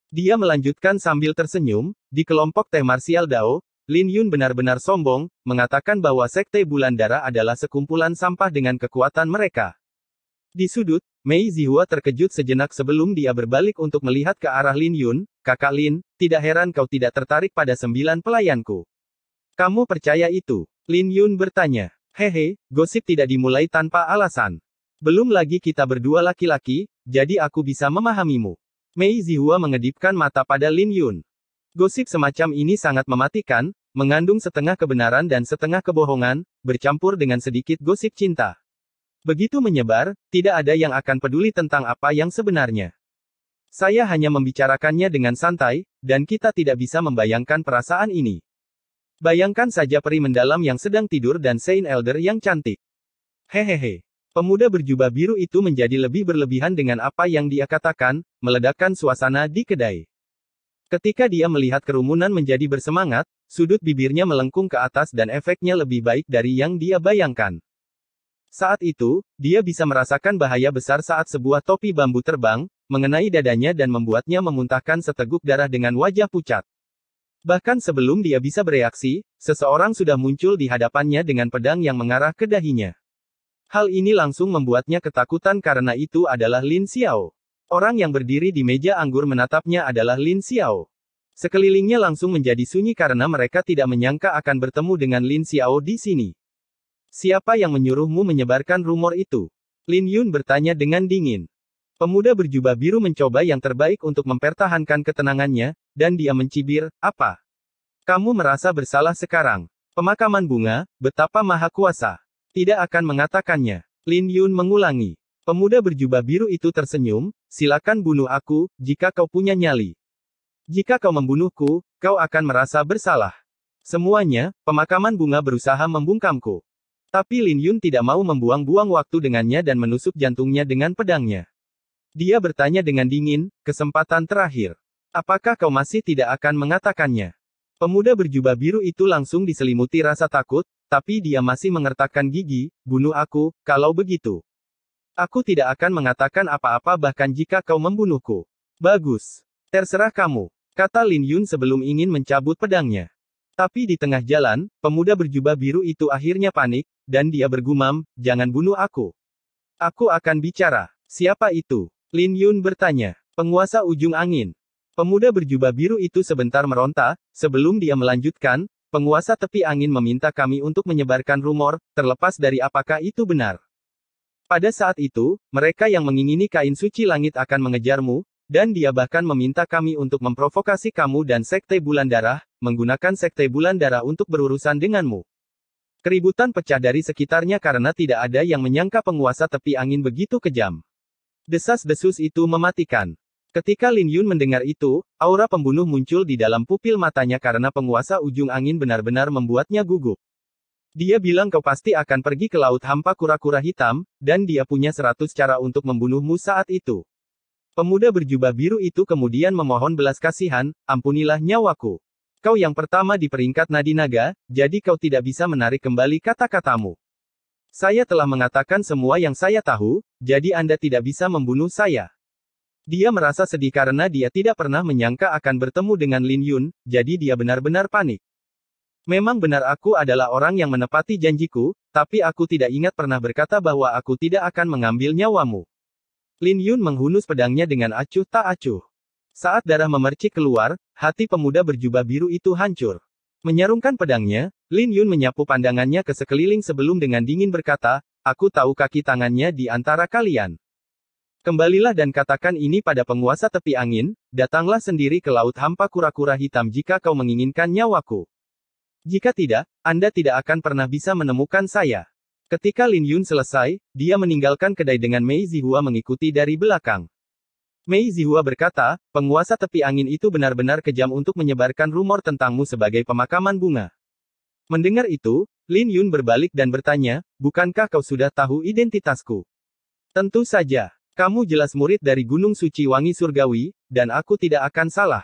Dia melanjutkan sambil tersenyum, di kelompok teh marsial Dao, Lin Yun benar-benar sombong, mengatakan bahwa Sekte Bulan Darah adalah sekumpulan sampah dengan kekuatan mereka. Di sudut, Mei Zihua terkejut sejenak sebelum dia berbalik untuk melihat ke arah Lin Yun. Kakak Lin, tidak heran kau tidak tertarik pada 9 pelayanku. Kamu percaya itu? Lin Yun bertanya. Hehe, gosip tidak dimulai tanpa alasan. Belum lagi kita berdua laki-laki, jadi aku bisa memahamimu. Mei Zihua mengedipkan mata pada Lin Yun. Gosip semacam ini sangat mematikan, mengandung setengah kebenaran dan setengah kebohongan, bercampur dengan sedikit gosip cinta. Begitu menyebar, tidak ada yang akan peduli tentang apa yang sebenarnya. Saya hanya membicarakannya dengan santai, dan kita tidak bisa membayangkan perasaan ini. Bayangkan saja peri mendalam yang sedang tidur dan Saint Elder yang cantik. Hehehe. Pemuda berjubah biru itu menjadi lebih berlebihan dengan apa yang dia katakan, meledakkan suasana di kedai. Ketika dia melihat kerumunan menjadi bersemangat, sudut bibirnya melengkung ke atas dan efeknya lebih baik dari yang dia bayangkan. Saat itu, dia bisa merasakan bahaya besar saat sebuah topi bambu terbang, mengenai dadanya dan membuatnya memuntahkan seteguk darah dengan wajah pucat. Bahkan sebelum dia bisa bereaksi, seseorang sudah muncul di hadapannya dengan pedang yang mengarah ke dahinya. Hal ini langsung membuatnya ketakutan karena itu adalah Lin Xiao. Orang yang berdiri di meja anggur menatapnya adalah Lin Xiao. Sekelilingnya langsung menjadi sunyi karena mereka tidak menyangka akan bertemu dengan Lin Xiao di sini. Siapa yang menyuruhmu menyebarkan rumor itu? Lin Yun bertanya dengan dingin. Pemuda berjubah biru mencoba yang terbaik untuk mempertahankan ketenangannya, dan dia mencibir, apa? Kamu merasa bersalah sekarang? Pemakaman bunga, betapa maha kuasa. Tidak akan mengatakannya. Lin Yun mengulangi. Pemuda berjubah biru itu tersenyum, silakan bunuh aku, jika kau punya nyali. Jika kau membunuhku, kau akan merasa bersalah. Semuanya, pemakaman bunga berusaha membungkamku. Tapi Lin Yun tidak mau membuang-buang waktu dengannya dan menusuk jantungnya dengan pedangnya. Dia bertanya dengan dingin, kesempatan terakhir. Apakah kau masih tidak akan mengatakannya? Pemuda berjubah biru itu langsung diselimuti rasa takut, tapi dia masih mengertakkan gigi, bunuh aku, kalau begitu. Aku tidak akan mengatakan apa-apa bahkan jika kau membunuhku. Bagus. Terserah kamu, kata Lin Yun sebelum ingin mencabut pedangnya. Tapi di tengah jalan, pemuda berjubah biru itu akhirnya panik, dan dia bergumam, jangan bunuh aku. Aku akan bicara. Siapa itu? Lin Yun bertanya. Penguasa ujung angin. Pemuda berjubah biru itu sebentar meronta, sebelum dia melanjutkan, penguasa tepi angin meminta kami untuk menyebarkan rumor, terlepas dari apakah itu benar. Pada saat itu, mereka yang mengingini kain suci langit akan mengejarmu, dan dia bahkan meminta kami untuk memprovokasi kamu dan Sekte Bulan Darah, menggunakan Sekte Bulan Darah untuk berurusan denganmu. Keributan pecah dari sekitarnya karena tidak ada yang menyangka penguasa tepi angin begitu kejam. Desas-desus itu mematikan. Ketika Lin Yun mendengar itu, aura pembunuh muncul di dalam pupil matanya karena penguasa ujung angin benar-benar membuatnya gugup. Dia bilang kau pasti akan pergi ke laut hampa kura-kura hitam, dan dia punya 100 cara untuk membunuhmu saat itu. Pemuda berjubah biru itu kemudian memohon belas kasihan, ampunilah nyawaku. Kau yang pertama di peringkat nadi naga, jadi kau tidak bisa menarik kembali kata-katamu. Saya telah mengatakan semua yang saya tahu, jadi Anda tidak bisa membunuh saya. Dia merasa sedih karena dia tidak pernah menyangka akan bertemu dengan Lin Yun, jadi dia benar-benar panik. Memang benar aku adalah orang yang menepati janjiku, tapi aku tidak ingat pernah berkata bahwa aku tidak akan mengambil nyawamu. Lin Yun menghunus pedangnya dengan acuh tak acuh. Saat darah memercik keluar, hati pemuda berjubah biru itu hancur. Menyarungkan pedangnya, Lin Yun menyapu pandangannya ke sekeliling sebelum dengan dingin berkata, aku tahu kaki tangannya di antara kalian. Kembalilah dan katakan ini pada penguasa tepi angin, datanglah sendiri ke laut hampa kura-kura hitam jika kau menginginkan nyawaku. Jika tidak, Anda tidak akan pernah bisa menemukan saya. Ketika Lin Yun selesai, dia meninggalkan kedai dengan Mei Zihua mengikuti dari belakang. Mei Zihua berkata, penguasa tepi angin itu benar-benar kejam untuk menyebarkan rumor tentangmu sebagai pemakaman bunga. Mendengar itu, Lin Yun berbalik dan bertanya, bukankah kau sudah tahu identitasku? Tentu saja. Kamu jelas murid dari Gunung Suci Wangi Surgawi, dan aku tidak akan salah.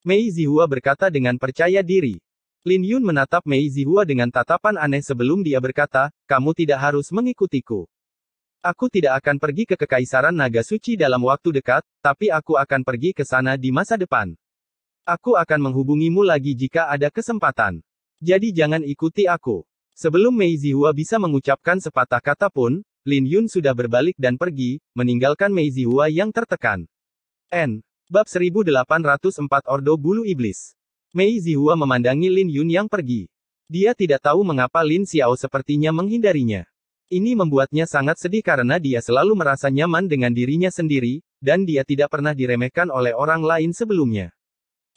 Mei Zihua berkata dengan percaya diri. Lin Yun menatap Mei Zihua dengan tatapan aneh sebelum dia berkata, kamu tidak harus mengikutiku. Aku tidak akan pergi ke Kekaisaran Naga Suci dalam waktu dekat, tapi aku akan pergi ke sana di masa depan. Aku akan menghubungimu lagi jika ada kesempatan. Jadi jangan ikuti aku. Sebelum Mei Zihua bisa mengucapkan sepatah kata pun, Lin Yun sudah berbalik dan pergi, meninggalkan Mei Zihua yang tertekan. Bab 1804 Ordo Bulu Iblis. Mei Zihua memandangi Lin Yun yang pergi. Dia tidak tahu mengapa Lin Xiao sepertinya menghindarinya. Ini membuatnya sangat sedih karena dia selalu merasa nyaman dengan dirinya sendiri, dan dia tidak pernah diremehkan oleh orang lain sebelumnya.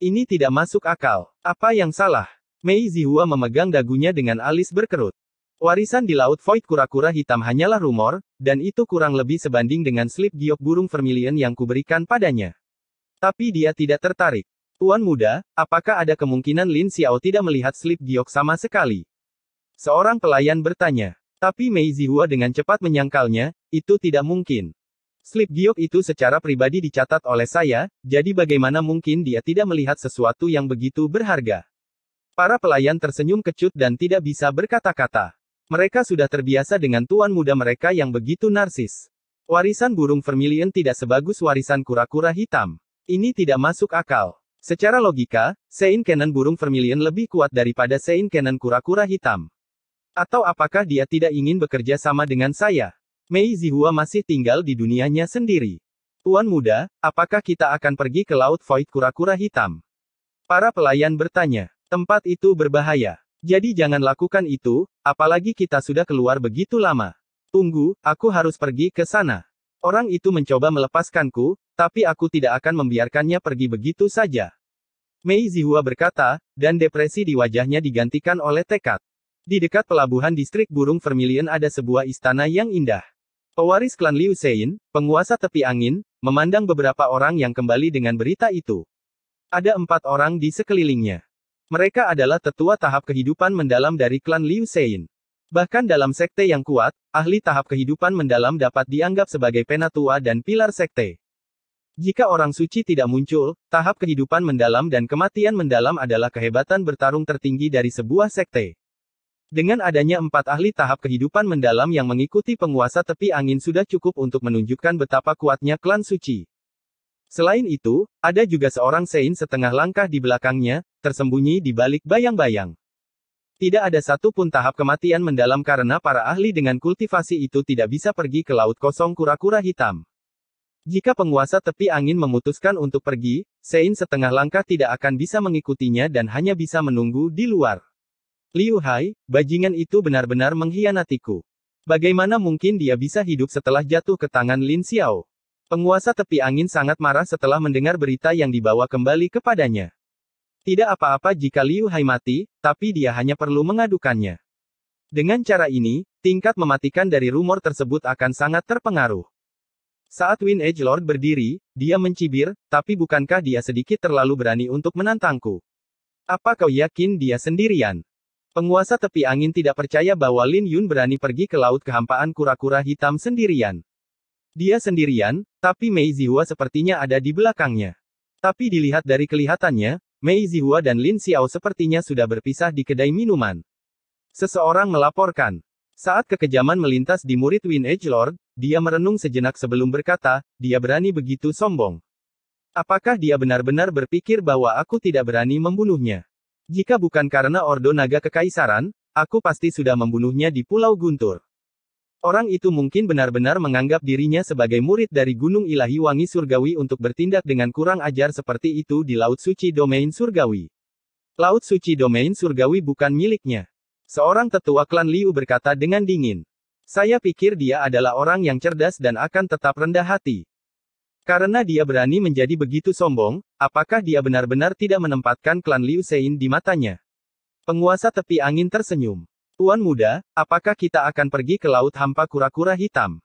Ini tidak masuk akal. Apa yang salah? Mei Zihua memegang dagunya dengan alis berkerut. Warisan di Laut Void kura-kura hitam hanyalah rumor, dan itu kurang lebih sebanding dengan slip giok burung vermilion yang kuberikan padanya. Tapi dia tidak tertarik. Tuan muda, apakah ada kemungkinan Lin Xiao tidak melihat slip giok sama sekali? Seorang pelayan bertanya. Tapi Mei Zihua dengan cepat menyangkalnya, itu tidak mungkin. Slip giok itu secara pribadi dicatat oleh saya, jadi bagaimana mungkin dia tidak melihat sesuatu yang begitu berharga? Para pelayan tersenyum kecut dan tidak bisa berkata-kata. Mereka sudah terbiasa dengan tuan muda mereka yang begitu narsis. Warisan burung vermilion tidak sebagus warisan kura-kura hitam. Ini tidak masuk akal. Secara logika, Sein Cannon burung vermilion lebih kuat daripada Sein Cannon kura-kura hitam. Atau apakah dia tidak ingin bekerja sama dengan saya? Mei Zihua masih tinggal di dunianya sendiri. Tuan muda, apakah kita akan pergi ke Laut Void kura-kura hitam? Para pelayan bertanya. Tempat itu berbahaya. Jadi jangan lakukan itu, apalagi kita sudah keluar begitu lama. Tunggu, aku harus pergi ke sana. Orang itu mencoba melepaskanku, tapi aku tidak akan membiarkannya pergi begitu saja. Mei Zihua berkata, dan depresi di wajahnya digantikan oleh tekad. Di dekat pelabuhan distrik burung vermilion ada sebuah istana yang indah. Pewaris klan Liu Sein, penguasa tepi angin, memandang beberapa orang yang kembali dengan berita itu. Ada 4 orang di sekelilingnya. Mereka adalah tetua tahap kehidupan mendalam dari klan Liu Sein. Bahkan dalam sekte yang kuat, ahli tahap kehidupan mendalam dapat dianggap sebagai penatua dan pilar sekte. Jika orang suci tidak muncul, tahap kehidupan mendalam dan kematian mendalam adalah kehebatan bertarung tertinggi dari sebuah sekte. Dengan adanya 4 ahli tahap kehidupan mendalam yang mengikuti penguasa tepi angin sudah cukup untuk menunjukkan betapa kuatnya klan suci. Selain itu, ada juga seorang Sein setengah langkah di belakangnya, tersembunyi di balik bayang-bayang. Tidak ada satu pun tahap kematian mendalam karena para ahli dengan kultivasi itu tidak bisa pergi ke laut kosong kura-kura hitam. Jika penguasa tepi angin memutuskan untuk pergi, Sein setengah langkah tidak akan bisa mengikutinya dan hanya bisa menunggu di luar. Liu Hai, bajingan itu benar-benar mengkhianatiku. Bagaimana mungkin dia bisa hidup setelah jatuh ke tangan Lin Xiao? Penguasa tepi angin sangat marah setelah mendengar berita yang dibawa kembali kepadanya. Tidak apa-apa jika Liu Hai mati, tapi dia hanya perlu mengadukannya. Dengan cara ini, tingkat mematikan dari rumor tersebut akan sangat terpengaruh. Saat Wind Edge Lord berdiri, dia mencibir, tapi bukankah dia sedikit terlalu berani untuk menantangku? Apa kau yakin dia sendirian? Penguasa tepi angin tidak percaya bahwa Lin Yun berani pergi ke laut kehampaan kura-kura hitam sendirian. Dia sendirian, tapi Mei Zihua sepertinya ada di belakangnya. Tapi dilihat dari kelihatannya, Mei Zihua dan Lin Xiao sepertinya sudah berpisah di kedai minuman. Seseorang melaporkan. Saat kekejaman melintas di murid Wind Edgelord, dia merenung sejenak sebelum berkata, dia berani begitu sombong. Apakah dia benar-benar berpikir bahwa aku tidak berani membunuhnya? Jika bukan karena Ordo Naga Kekaisaran, aku pasti sudah membunuhnya di Pulau Guntur. Orang itu mungkin benar-benar menganggap dirinya sebagai murid dari Gunung Ilahi Wangi Surgawi untuk bertindak dengan kurang ajar seperti itu di Laut Suci Domain Surgawi. Laut Suci Domain Surgawi bukan miliknya. Seorang tetua klan Liu berkata dengan dingin. Saya pikir dia adalah orang yang cerdas dan akan tetap rendah hati. Karena dia berani menjadi begitu sombong, apakah dia benar-benar tidak menempatkan klan Liu Sein di matanya? Penguasa tepi angin tersenyum. Tuan muda, apakah kita akan pergi ke laut hampa kura-kura hitam?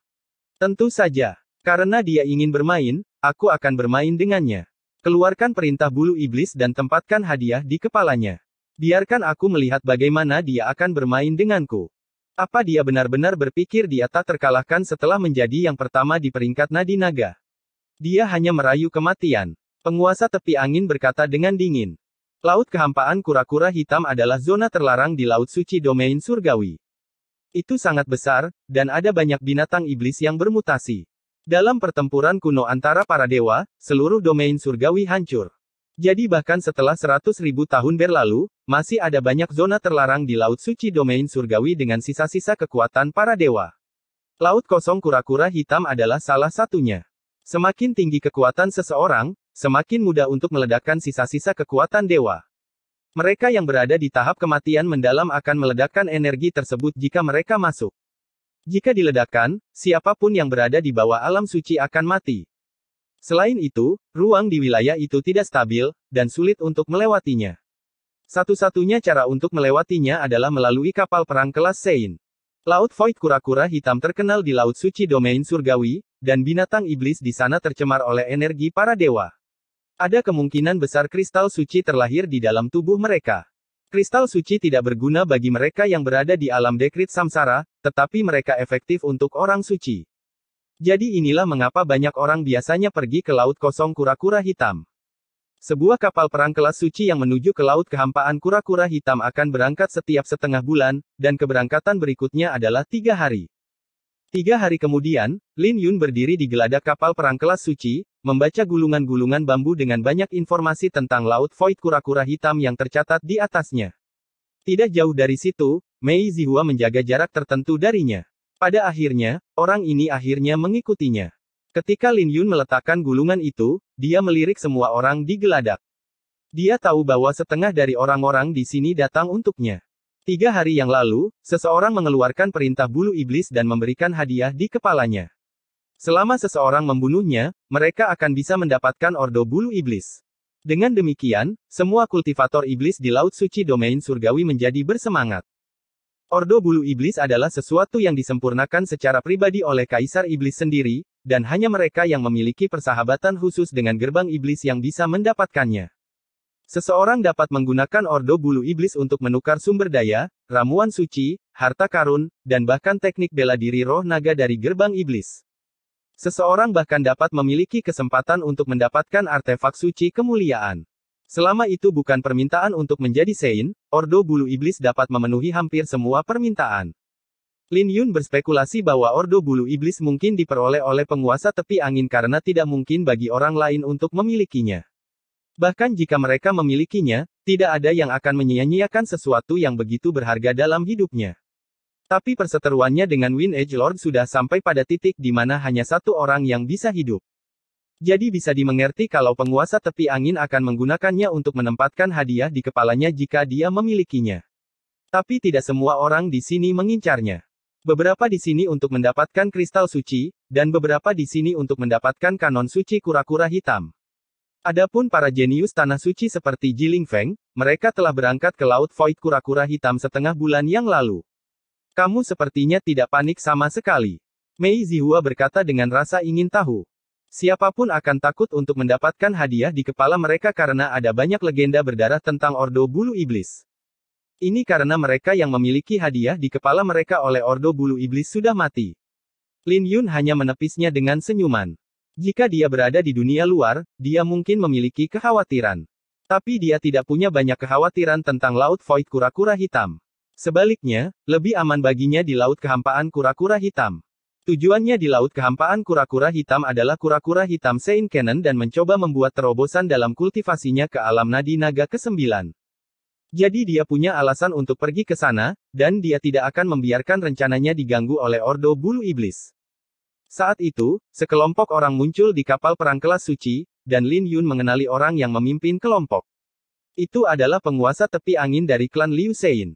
Tentu saja. Karena dia ingin bermain, aku akan bermain dengannya. Keluarkan perintah bulu iblis dan tempatkan hadiah di kepalanya. Biarkan aku melihat bagaimana dia akan bermain denganku. Apa dia benar-benar berpikir dia tak terkalahkan setelah menjadi yang pertama di peringkat Nadi Naga? Dia hanya merayu kematian. Penguasa tepi angin berkata dengan dingin. Laut kehampaan kura-kura hitam adalah zona terlarang di Laut Suci Domain Surgawi. Itu sangat besar, dan ada banyak binatang iblis yang bermutasi. Dalam pertempuran kuno antara para dewa, seluruh domain surgawi hancur. Jadi bahkan setelah 100.000 tahun berlalu, masih ada banyak zona terlarang di Laut Suci Domain Surgawi dengan sisa-sisa kekuatan para dewa. Laut kosong kura-kura hitam adalah salah satunya. Semakin tinggi kekuatan seseorang, semakin mudah untuk meledakkan sisa-sisa kekuatan dewa. Mereka yang berada di tahap kematian mendalam akan meledakkan energi tersebut jika mereka masuk. Jika diledakkan, siapapun yang berada di bawah alam suci akan mati. Selain itu, ruang di wilayah itu tidak stabil, dan sulit untuk melewatinya. Satu-satunya cara untuk melewatinya adalah melalui kapal perang kelas Sein. Laut Void kura-kura hitam terkenal di Laut Suci Domain Surgawi, dan binatang iblis di sana tercemar oleh energi para dewa. Ada kemungkinan besar kristal suci terlahir di dalam tubuh mereka. Kristal suci tidak berguna bagi mereka yang berada di alam dekrit samsara, tetapi mereka efektif untuk orang suci. Jadi inilah mengapa banyak orang biasanya pergi ke Laut Kosong Kura-Kura Hitam. Sebuah kapal perang kelas suci yang menuju ke Laut Kehampaan Kura-Kura Hitam akan berangkat setiap setengah bulan, dan keberangkatan berikutnya adalah 3 hari. 3 hari kemudian, Lin Yun berdiri di geladak kapal perang kelas suci, membaca gulungan-gulungan bambu dengan banyak informasi tentang Laut Void Kura-Kura Hitam yang tercatat di atasnya. Tidak jauh dari situ, Mei Zihua menjaga jarak tertentu darinya. Pada akhirnya, orang ini akhirnya mengikutinya. Ketika Lin Yun meletakkan gulungan itu, dia melirik semua orang di geladak. Dia tahu bahwa setengah dari orang-orang di sini datang untuknya. 3 hari yang lalu, seseorang mengeluarkan perintah bulu iblis dan memberikan hadiah di kepalanya. Selama seseorang membunuhnya, mereka akan bisa mendapatkan ordo bulu iblis. Dengan demikian, semua kultivator iblis di Laut Suci Domain Surgawi menjadi bersemangat. Ordo bulu iblis adalah sesuatu yang disempurnakan secara pribadi oleh Kaisar Iblis sendiri, dan hanya mereka yang memiliki persahabatan khusus dengan gerbang iblis yang bisa mendapatkannya. Seseorang dapat menggunakan ordo bulu iblis untuk menukar sumber daya, ramuan suci, harta karun, dan bahkan teknik bela diri roh naga dari gerbang iblis. Seseorang bahkan dapat memiliki kesempatan untuk mendapatkan artefak suci kemuliaan. Selama itu bukan permintaan untuk menjadi Sein, ordo bulu iblis dapat memenuhi hampir semua permintaan. Lin Yun berspekulasi bahwa ordo bulu iblis mungkin diperoleh oleh penguasa tepi angin karena tidak mungkin bagi orang lain untuk memilikinya. Bahkan jika mereka memilikinya, tidak ada yang akan menyia-nyiakan sesuatu yang begitu berharga dalam hidupnya. Tapi perseteruannya dengan Wind Edgelord sudah sampai pada titik di mana hanya satu orang yang bisa hidup. Jadi bisa dimengerti kalau penguasa tepi angin akan menggunakannya untuk menempatkan hadiah di kepalanya jika dia memilikinya. Tapi tidak semua orang di sini mengincarnya. Beberapa di sini untuk mendapatkan kristal suci, dan beberapa di sini untuk mendapatkan kanon suci kura-kura hitam. Adapun para jenius tanah suci seperti Jiling Feng, mereka telah berangkat ke Laut Void Kura-Kura Hitam setengah bulan yang lalu. Kamu sepertinya tidak panik sama sekali. Mei Zihua berkata dengan rasa ingin tahu. Siapapun akan takut untuk mendapatkan hadiah di kepala mereka karena ada banyak legenda berdarah tentang Ordo Bulu Iblis. Ini karena mereka yang memiliki hadiah di kepala mereka oleh Ordo Bulu Iblis sudah mati. Lin Yun hanya menepisnya dengan senyuman. Jika dia berada di dunia luar, dia mungkin memiliki kekhawatiran. Tapi dia tidak punya banyak kekhawatiran tentang Laut Void Kura-Kura Hitam. Sebaliknya, lebih aman baginya di Laut Kehampaan Kura-Kura Hitam. Tujuannya di Laut Kehampaan Kura-Kura Hitam adalah kura-kura hitam Saint Cannon dan mencoba membuat terobosan dalam kultivasinya ke alam nadi naga ke-9. Jadi dia punya alasan untuk pergi ke sana, dan dia tidak akan membiarkan rencananya diganggu oleh Ordo Bulu Iblis. Saat itu, sekelompok orang muncul di kapal perang kelas suci, dan Lin Yun mengenali orang yang memimpin kelompok. Itu adalah penguasa tepi angin dari klan Liu Sein.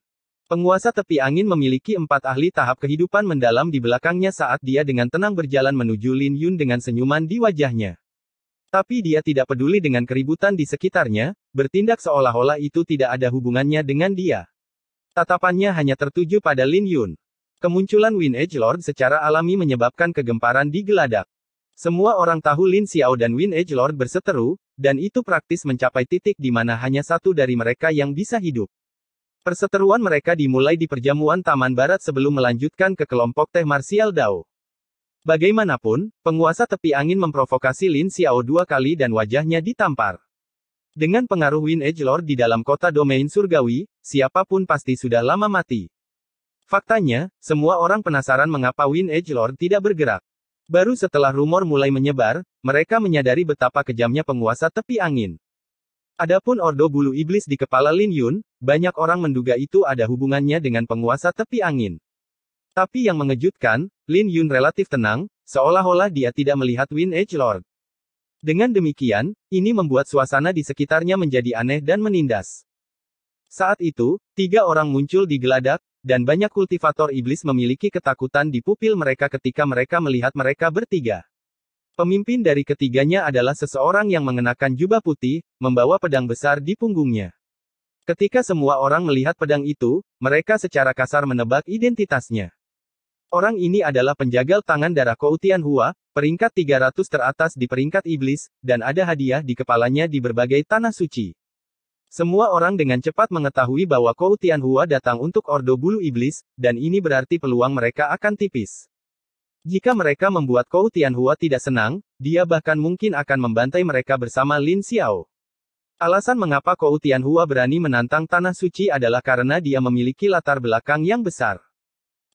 Penguasa tepi angin memiliki 4 ahli tahap kehidupan mendalam di belakangnya saat dia dengan tenang berjalan menuju Lin Yun dengan senyuman di wajahnya. Tapi dia tidak peduli dengan keributan di sekitarnya, bertindak seolah-olah itu tidak ada hubungannya dengan dia. Tatapannya hanya tertuju pada Lin Yun. Kemunculan Wind Edgelord secara alami menyebabkan kegemparan di geladak. Semua orang tahu Lin Xiao dan Wind Edgelord berseteru, dan itu praktis mencapai titik di mana hanya satu dari mereka yang bisa hidup. Perseteruan mereka dimulai di perjamuan Taman Barat sebelum melanjutkan ke kelompok teh marsial Dao. Bagaimanapun, penguasa tepi angin memprovokasi Lin Xiao 2 kali dan wajahnya ditampar. Dengan pengaruh Wind Edgelord di dalam kota domain surgawi, siapapun pasti sudah lama mati. Faktanya, semua orang penasaran mengapa Wind Edgelord tidak bergerak. Baru setelah rumor mulai menyebar, mereka menyadari betapa kejamnya penguasa tepi angin. Adapun Ordo Bulu Iblis di kepala Lin Yun, banyak orang menduga itu ada hubungannya dengan penguasa tepi angin. Tapi yang mengejutkan, Lin Yun relatif tenang, seolah-olah dia tidak melihat Wind Edgelord. Dengan demikian, ini membuat suasana di sekitarnya menjadi aneh dan menindas. Saat itu, 3 orang muncul di geladak, dan banyak kultivator iblis memiliki ketakutan di pupil mereka ketika mereka melihat mereka bertiga. Pemimpin dari ketiganya adalah seseorang yang mengenakan jubah putih, membawa pedang besar di punggungnya. Ketika semua orang melihat pedang itu, mereka secara kasar menebak identitasnya. Orang ini adalah penjagal tangan darah Kou Tianhua, peringkat 300 teratas di peringkat iblis, dan ada hadiah di kepalanya di berbagai tanah suci. Semua orang dengan cepat mengetahui bahwa Kou Tianhua datang untuk Ordo Bulu Iblis, dan ini berarti peluang mereka akan tipis. Jika mereka membuat Kou Tianhua tidak senang, dia bahkan mungkin akan membantai mereka bersama Lin Xiao. Alasan mengapa Kou Tianhua berani menantang Tanah Suci adalah karena dia memiliki latar belakang yang besar.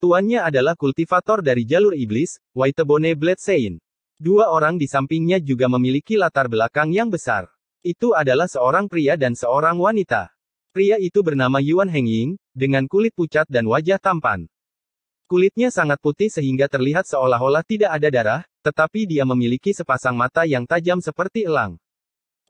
Tuannya adalah kultivator dari jalur iblis, Waitebone Blade Sein. 2 orang di sampingnya juga memiliki latar belakang yang besar. Itu adalah seorang pria dan seorang wanita. Pria itu bernama Yuan Hengying, dengan kulit pucat dan wajah tampan. Kulitnya sangat putih sehingga terlihat seolah-olah tidak ada darah, tetapi dia memiliki sepasang mata yang tajam seperti elang.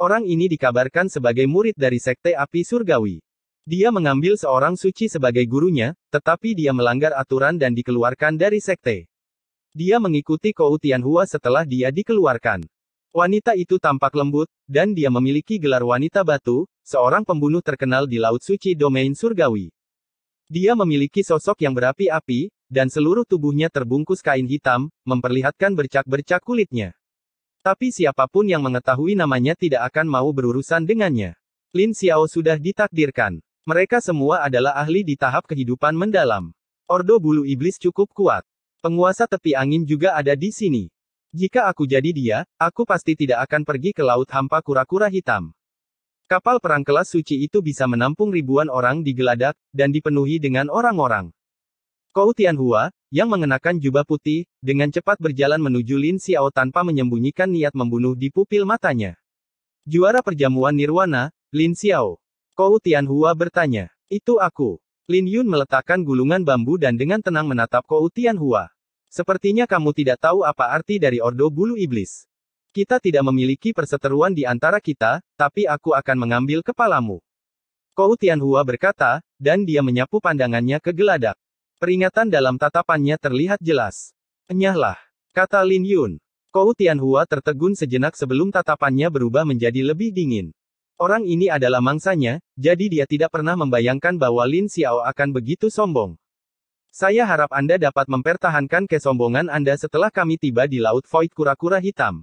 Orang ini dikabarkan sebagai murid dari Sekte Api Surgawi. Dia mengambil seorang suci sebagai gurunya, tetapi dia melanggar aturan dan dikeluarkan dari sekte. Dia mengikuti Kou Tianhua setelah dia dikeluarkan. Wanita itu tampak lembut, dan dia memiliki gelar wanita batu, seorang pembunuh terkenal di Laut Suci Domain Surgawi. Dia memiliki sosok yang berapi-api, dan seluruh tubuhnya terbungkus kain hitam, memperlihatkan bercak-bercak kulitnya. Tapi siapapun yang mengetahui namanya tidak akan mau berurusan dengannya. Lin Xiao sudah ditakdirkan. Mereka semua adalah ahli di tahap kehidupan mendalam. Ordo Bulu Iblis cukup kuat. Penguasa tepi angin juga ada di sini. Jika aku jadi dia, aku pasti tidak akan pergi ke laut hampa kura-kura hitam. Kapal perang kelas suci itu bisa menampung ribuan orang di geladak, dan dipenuhi dengan orang-orang. Kou Tianhua, yang mengenakan jubah putih, dengan cepat berjalan menuju Lin Xiao tanpa menyembunyikan niat membunuh di pupil matanya. Juara perjamuan Nirwana, Lin Xiao. Kou Tianhua bertanya. Itu aku. Lin Yun meletakkan gulungan bambu dan dengan tenang menatap Kou Tianhua. Sepertinya kamu tidak tahu apa arti dari Ordo Bulu Iblis. Kita tidak memiliki perseteruan di antara kita, tapi aku akan mengambil kepalamu. Kou Tianhua berkata, dan dia menyapu pandangannya ke geladak. Peringatan dalam tatapannya terlihat jelas. Enyahlah, kata Lin Yun. Kou Tianhua tertegun sejenak sebelum tatapannya berubah menjadi lebih dingin. Orang ini adalah mangsanya, jadi dia tidak pernah membayangkan bahwa Lin Xiao akan begitu sombong. Saya harap Anda dapat mempertahankan kesombongan Anda setelah kami tiba di Laut Void Kura-Kura Hitam.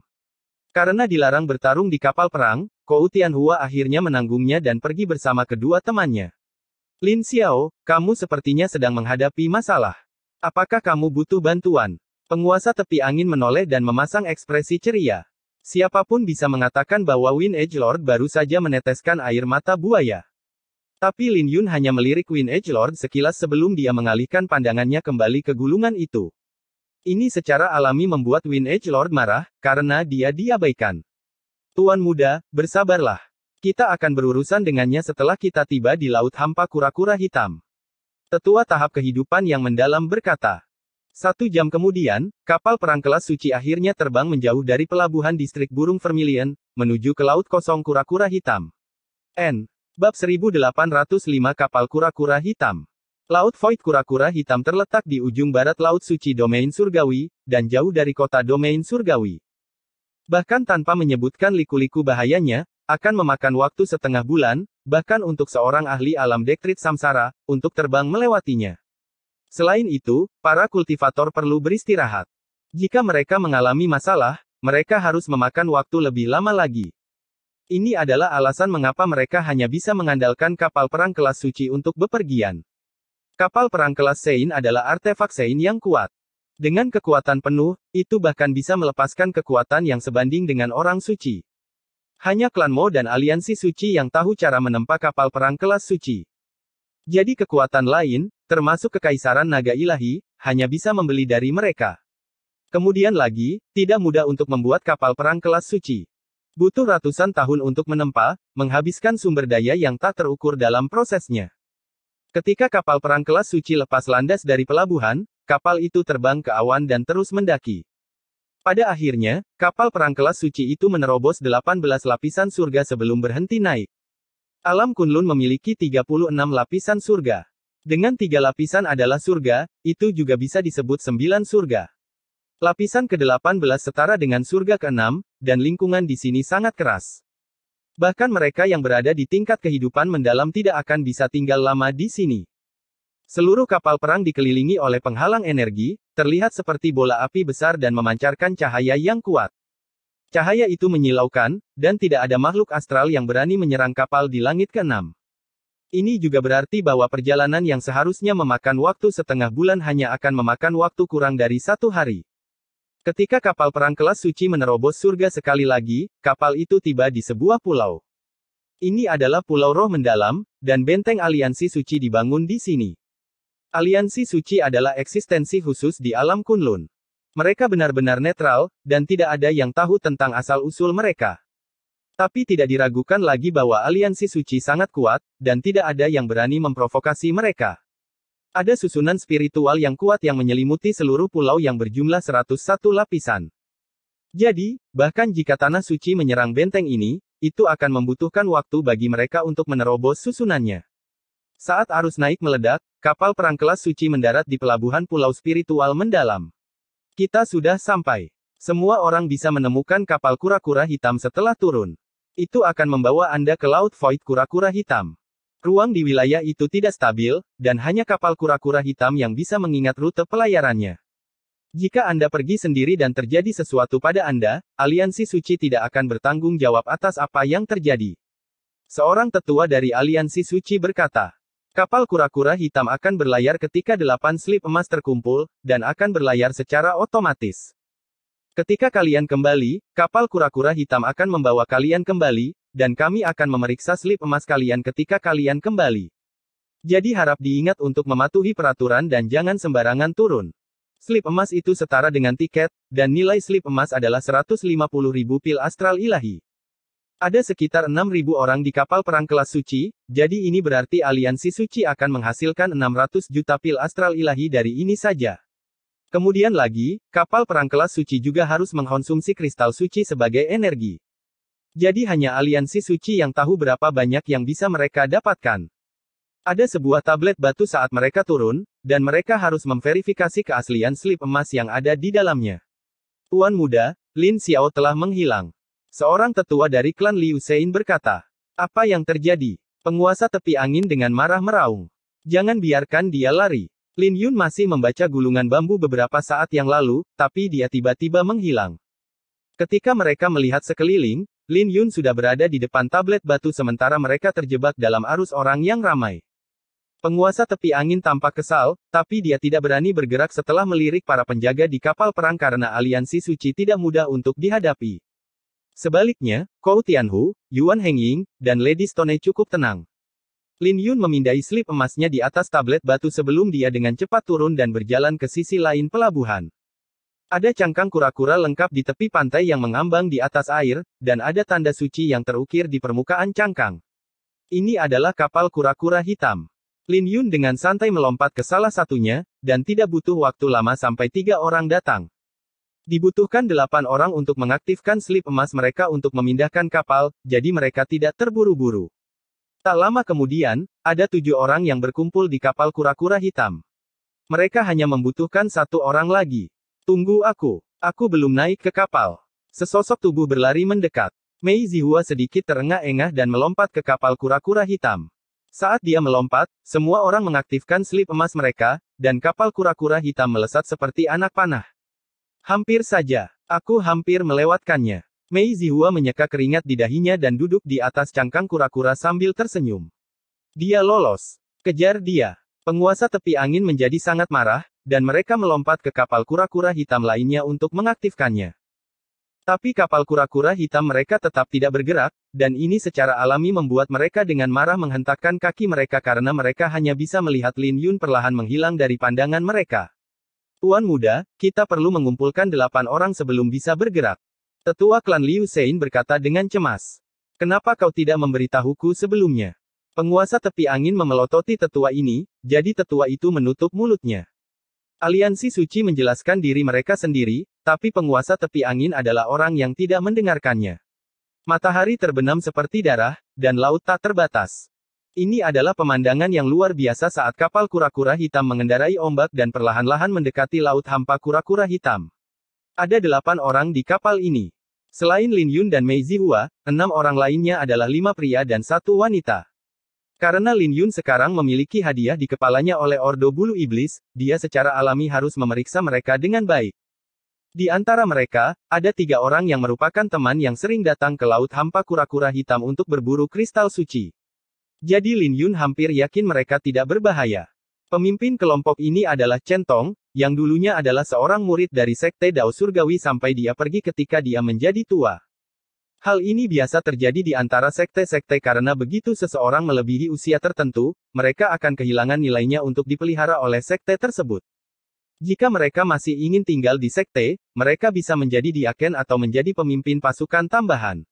Karena dilarang bertarung di kapal perang, Kou Tianhua akhirnya menanggungnya dan pergi bersama kedua temannya. Lin Xiao, kamu sepertinya sedang menghadapi masalah. Apakah kamu butuh bantuan? Penguasa tepi angin menoleh dan memasang ekspresi ceria. Siapapun bisa mengatakan bahwa Wind Edgelord baru saja meneteskan air mata buaya. Tapi Lin Yun hanya melirik Wind Edgelord sekilas sebelum dia mengalihkan pandangannya kembali ke gulungan itu. Ini secara alami membuat Wind Edgelord marah, karena dia diabaikan. Tuan muda, bersabarlah. Kita akan berurusan dengannya setelah kita tiba di Laut Hampa Kura-Kura Hitam. Tetua tahap kehidupan yang mendalam berkata. 1 jam kemudian, kapal perang kelas suci akhirnya terbang menjauh dari pelabuhan distrik burung Vermilion, menuju ke Laut Kosong Kura-Kura Hitam. Bab 1805 Kapal Kura-Kura Hitam. Laut Void Kura-Kura Hitam terletak di ujung barat Laut Suci Domain Surgawi, dan jauh dari kota Domain Surgawi. Bahkan tanpa menyebutkan liku-liku bahayanya, akan memakan waktu setengah bulan, bahkan untuk seorang ahli alam Dektrit Samsara, untuk terbang melewatinya. Selain itu, para kultivator perlu beristirahat. Jika mereka mengalami masalah, mereka harus memakan waktu lebih lama lagi. Ini adalah alasan mengapa mereka hanya bisa mengandalkan kapal perang kelas suci untuk bepergian. Kapal perang kelas Sein adalah artefak Sein yang kuat. Dengan kekuatan penuh, itu bahkan bisa melepaskan kekuatan yang sebanding dengan orang suci. Hanya klan Mo dan aliansi suci yang tahu cara menempa kapal perang kelas suci. Jadi kekuatan lain, termasuk kekaisaran naga ilahi, hanya bisa membeli dari mereka. Kemudian lagi, tidak mudah untuk membuat kapal perang kelas suci. Butuh ratusan tahun untuk menempa, menghabiskan sumber daya yang tak terukur dalam prosesnya. Ketika kapal perang kelas suci lepas landas dari pelabuhan, kapal itu terbang ke awan dan terus mendaki. Pada akhirnya, kapal perang kelas suci itu menerobos 18 lapisan surga sebelum berhenti naik. Alam Kunlun memiliki 36 lapisan surga. Dengan 3 lapisan adalah surga, itu juga bisa disebut 9 surga. Lapisan ke-18 setara dengan surga ke-6, dan lingkungan di sini sangat keras. Bahkan mereka yang berada di tingkat kehidupan mendalam tidak akan bisa tinggal lama di sini. Seluruh kapal perang dikelilingi oleh penghalang energi, terlihat seperti bola api besar dan memancarkan cahaya yang kuat. Cahaya itu menyilaukan, dan tidak ada makhluk astral yang berani menyerang kapal di langit ke-6. Ini juga berarti bahwa perjalanan yang seharusnya memakan waktu setengah bulan hanya akan memakan waktu kurang dari 1 hari. Ketika kapal perang kelas suci menerobos surga sekali lagi, kapal itu tiba di sebuah pulau. Ini adalah Pulau Roh Mendalam, dan benteng aliansi suci dibangun di sini. Aliansi suci adalah eksistensi khusus di alam Kunlun. Mereka benar-benar netral, dan tidak ada yang tahu tentang asal-usul mereka. Tapi tidak diragukan lagi bahwa aliansi suci sangat kuat, dan tidak ada yang berani memprovokasi mereka. Ada susunan spiritual yang kuat yang menyelimuti seluruh pulau yang berjumlah 101 lapisan. Jadi, bahkan jika tanah suci menyerang benteng ini, itu akan membutuhkan waktu bagi mereka untuk menerobos susunannya. Saat arus naik meledak, kapal perang kelas suci mendarat di pelabuhan Pulau Spiritual Mendalam. Kita sudah sampai. Semua orang bisa menemukan kapal kura-kura hitam setelah turun. Itu akan membawa Anda ke Laut Void Kura-Kura Hitam. Ruang di wilayah itu tidak stabil, dan hanya kapal kura-kura hitam yang bisa mengingat rute pelayarannya. Jika Anda pergi sendiri dan terjadi sesuatu pada Anda, aliansi suci tidak akan bertanggung jawab atas apa yang terjadi. Seorang tetua dari aliansi suci berkata, kapal kura-kura hitam akan berlayar ketika 8 slip emas terkumpul, dan akan berlayar secara otomatis. Ketika kalian kembali, kapal kura-kura hitam akan membawa kalian kembali, dan kami akan memeriksa slip emas kalian ketika kalian kembali. Jadi harap diingat untuk mematuhi peraturan dan jangan sembarangan turun. Slip emas itu setara dengan tiket, dan nilai slip emas adalah 150.000 pil astral ilahi. Ada sekitar 6.000 orang di kapal perang kelas suci, jadi ini berarti aliansi suci akan menghasilkan 600 juta pil astral ilahi dari ini saja. Kemudian lagi, kapal perang kelas suci juga harus mengkonsumsi kristal suci sebagai energi. Jadi hanya aliansi suci yang tahu berapa banyak yang bisa mereka dapatkan. Ada sebuah tablet batu saat mereka turun, dan mereka harus memverifikasi keaslian slip emas yang ada di dalamnya. Tuan muda, Lin Xiao telah menghilang. Seorang tetua dari klan Liu Sein berkata. Apa yang terjadi? Penguasa tepi angin dengan marah meraung. Jangan biarkan dia lari. Lin Yun masih membaca gulungan bambu beberapa saat yang lalu, tapi dia tiba-tiba menghilang. Ketika mereka melihat sekeliling, Lin Yun sudah berada di depan tablet batu sementara mereka terjebak dalam arus orang yang ramai. Penguasa tepi angin tampak kesal, tapi dia tidak berani bergerak setelah melirik para penjaga di kapal perang karena aliansi suci tidak mudah untuk dihadapi. Sebaliknya, Kou Tianhu, Yuan Hengying, dan Lady Stone cukup tenang. Lin Yun memindai slip emasnya di atas tablet batu sebelum dia dengan cepat turun dan berjalan ke sisi lain pelabuhan. Ada cangkang kura-kura lengkap di tepi pantai yang mengambang di atas air, dan ada tanda suci yang terukir di permukaan cangkang. Ini adalah kapal kura-kura hitam. Lin Yun dengan santai melompat ke salah satunya, dan tidak butuh waktu lama sampai 3 orang datang. Dibutuhkan 8 orang untuk mengaktifkan slip emas mereka untuk memindahkan kapal, jadi mereka tidak terburu-buru. Tak lama kemudian, ada 7 orang yang berkumpul di kapal kura-kura hitam. Mereka hanya membutuhkan 1 orang lagi. Tunggu aku belum naik ke kapal. Sesosok tubuh berlari mendekat. Mei Zihua sedikit terengah-engah dan melompat ke kapal kura-kura hitam. Saat dia melompat, semua orang mengaktifkan slip emas mereka, dan kapal kura-kura hitam melesat seperti anak panah. Hampir saja, aku hampir melewatkannya. Mei Zihua menyeka keringat di dahinya dan duduk di atas cangkang kura-kura sambil tersenyum. Dia lolos. Kejar dia. Penguasa tepi angin menjadi sangat marah, dan mereka melompat ke kapal kura-kura hitam lainnya untuk mengaktifkannya. Tapi kapal kura-kura hitam mereka tetap tidak bergerak, dan ini secara alami membuat mereka dengan marah menghentakkan kaki mereka karena mereka hanya bisa melihat Lin Yun perlahan menghilang dari pandangan mereka. Tuan muda, kita perlu mengumpulkan 8 orang sebelum bisa bergerak. Tetua klan Liu Sein berkata dengan cemas. Kenapa kau tidak memberitahuku sebelumnya? Penguasa tepi angin memelototi tetua ini, jadi tetua itu menutup mulutnya. Aliansi suci menjelaskan diri mereka sendiri, tapi penguasa tepi angin adalah orang yang tidak mendengarkannya. Matahari terbenam seperti darah, dan laut tak terbatas. Ini adalah pemandangan yang luar biasa saat kapal kura-kura hitam mengendarai ombak dan perlahan-lahan mendekati laut hampa kura-kura hitam. Ada 8 orang di kapal ini. Selain Lin Yun dan Mei Zihua, 6 orang lainnya adalah 5 pria dan 1 wanita. Karena Lin Yun sekarang memiliki hadiah di kepalanya oleh Ordo Bulu Iblis, dia secara alami harus memeriksa mereka dengan baik. Di antara mereka, ada 3 orang yang merupakan teman yang sering datang ke laut hampa kura-kura hitam untuk berburu kristal suci. Jadi Lin Yun hampir yakin mereka tidak berbahaya. Pemimpin kelompok ini adalah Chen Tong, yang dulunya adalah seorang murid dari Sekte Dao Surgawi sampai dia pergi ketika dia menjadi tua. Hal ini biasa terjadi di antara sekte-sekte karena begitu seseorang melebihi usia tertentu, mereka akan kehilangan nilainya untuk dipelihara oleh sekte tersebut. Jika mereka masih ingin tinggal di sekte, mereka bisa menjadi diaken atau menjadi pemimpin pasukan tambahan.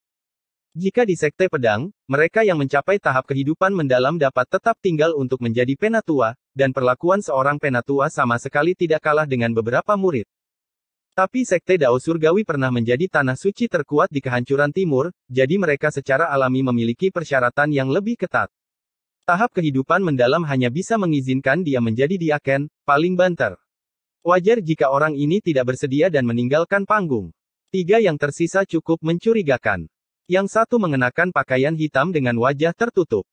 Jika di sekte pedang, mereka yang mencapai tahap kehidupan mendalam dapat tetap tinggal untuk menjadi penatua, dan perlakuan seorang penatua sama sekali tidak kalah dengan beberapa murid. Tapi sekte Dao Surgawi pernah menjadi tanah suci terkuat di kehancuran timur, jadi mereka secara alami memiliki persyaratan yang lebih ketat. Tahap kehidupan mendalam hanya bisa mengizinkan dia menjadi diaken, paling banter. Wajar jika orang ini tidak bersedia dan meninggalkan panggung. 3 yang tersisa cukup mencurigakan. Yang satu mengenakan pakaian hitam dengan wajah tertutup.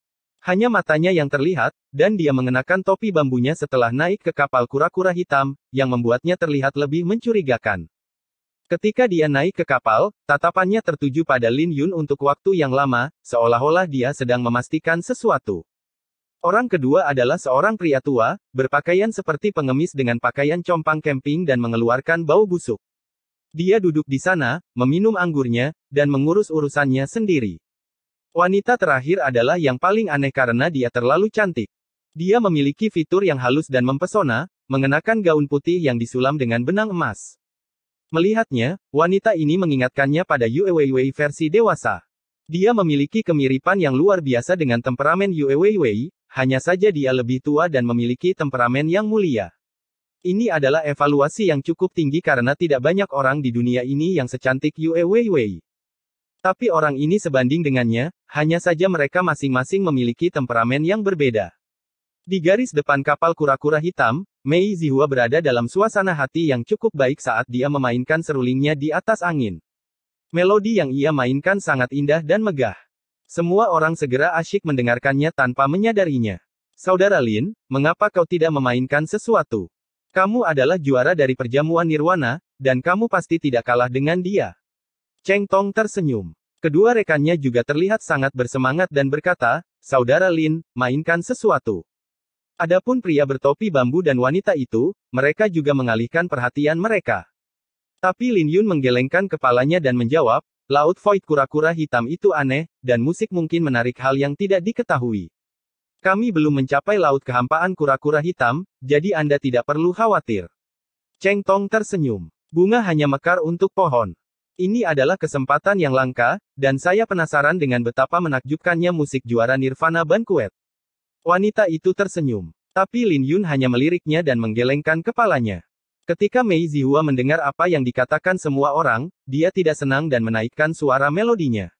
Hanya matanya yang terlihat, dan dia mengenakan topi bambunya setelah naik ke kapal kura-kura hitam, yang membuatnya terlihat lebih mencurigakan. Ketika dia naik ke kapal, tatapannya tertuju pada Lin Yun untuk waktu yang lama, seolah-olah dia sedang memastikan sesuatu. Orang kedua adalah seorang pria tua, berpakaian seperti pengemis dengan pakaian compang camping dan mengeluarkan bau busuk. Dia duduk di sana, meminum anggurnya, dan mengurus urusannya sendiri. Wanita terakhir adalah yang paling aneh karena dia terlalu cantik. Dia memiliki fitur yang halus dan mempesona, mengenakan gaun putih yang disulam dengan benang emas. Melihatnya, wanita ini mengingatkannya pada Yue Weiwei versi dewasa. Dia memiliki kemiripan yang luar biasa dengan temperamen Yue Weiwei, hanya saja dia lebih tua dan memiliki temperamen yang mulia. Ini adalah evaluasi yang cukup tinggi karena tidak banyak orang di dunia ini yang secantik Yue Weiwei. Tapi orang ini sebanding dengannya, hanya saja mereka masing-masing memiliki temperamen yang berbeda. Di garis depan kapal kura-kura hitam, Mei Zihua berada dalam suasana hati yang cukup baik saat dia memainkan serulingnya di atas angin. Melodi yang ia mainkan sangat indah dan megah. Semua orang segera asyik mendengarkannya tanpa menyadarinya. Saudara Lin, mengapa kau tidak memainkan sesuatu? Kamu adalah juara dari perjamuan Nirwana, dan kamu pasti tidak kalah dengan dia. Cheng Tong tersenyum. Kedua rekannya juga terlihat sangat bersemangat dan berkata, Saudara Lin, mainkan sesuatu. Adapun pria bertopi bambu dan wanita itu, mereka juga mengalihkan perhatian mereka. Tapi Lin Yun menggelengkan kepalanya dan menjawab, Laut Void kura-kura hitam itu aneh, dan musik mungkin menarik hal yang tidak diketahui. Kami belum mencapai laut kehampaan kura-kura hitam, jadi Anda tidak perlu khawatir. Cheng Tong tersenyum. Bunga hanya mekar untuk pohon. Ini adalah kesempatan yang langka, dan saya penasaran dengan betapa menakjubkannya musik juara Nirvana Banquet. Wanita itu tersenyum. Tapi Lin Yun hanya meliriknya dan menggelengkan kepalanya. Ketika Mei Zihua mendengar apa yang dikatakan semua orang, dia tidak senang dan menaikkan suara melodinya.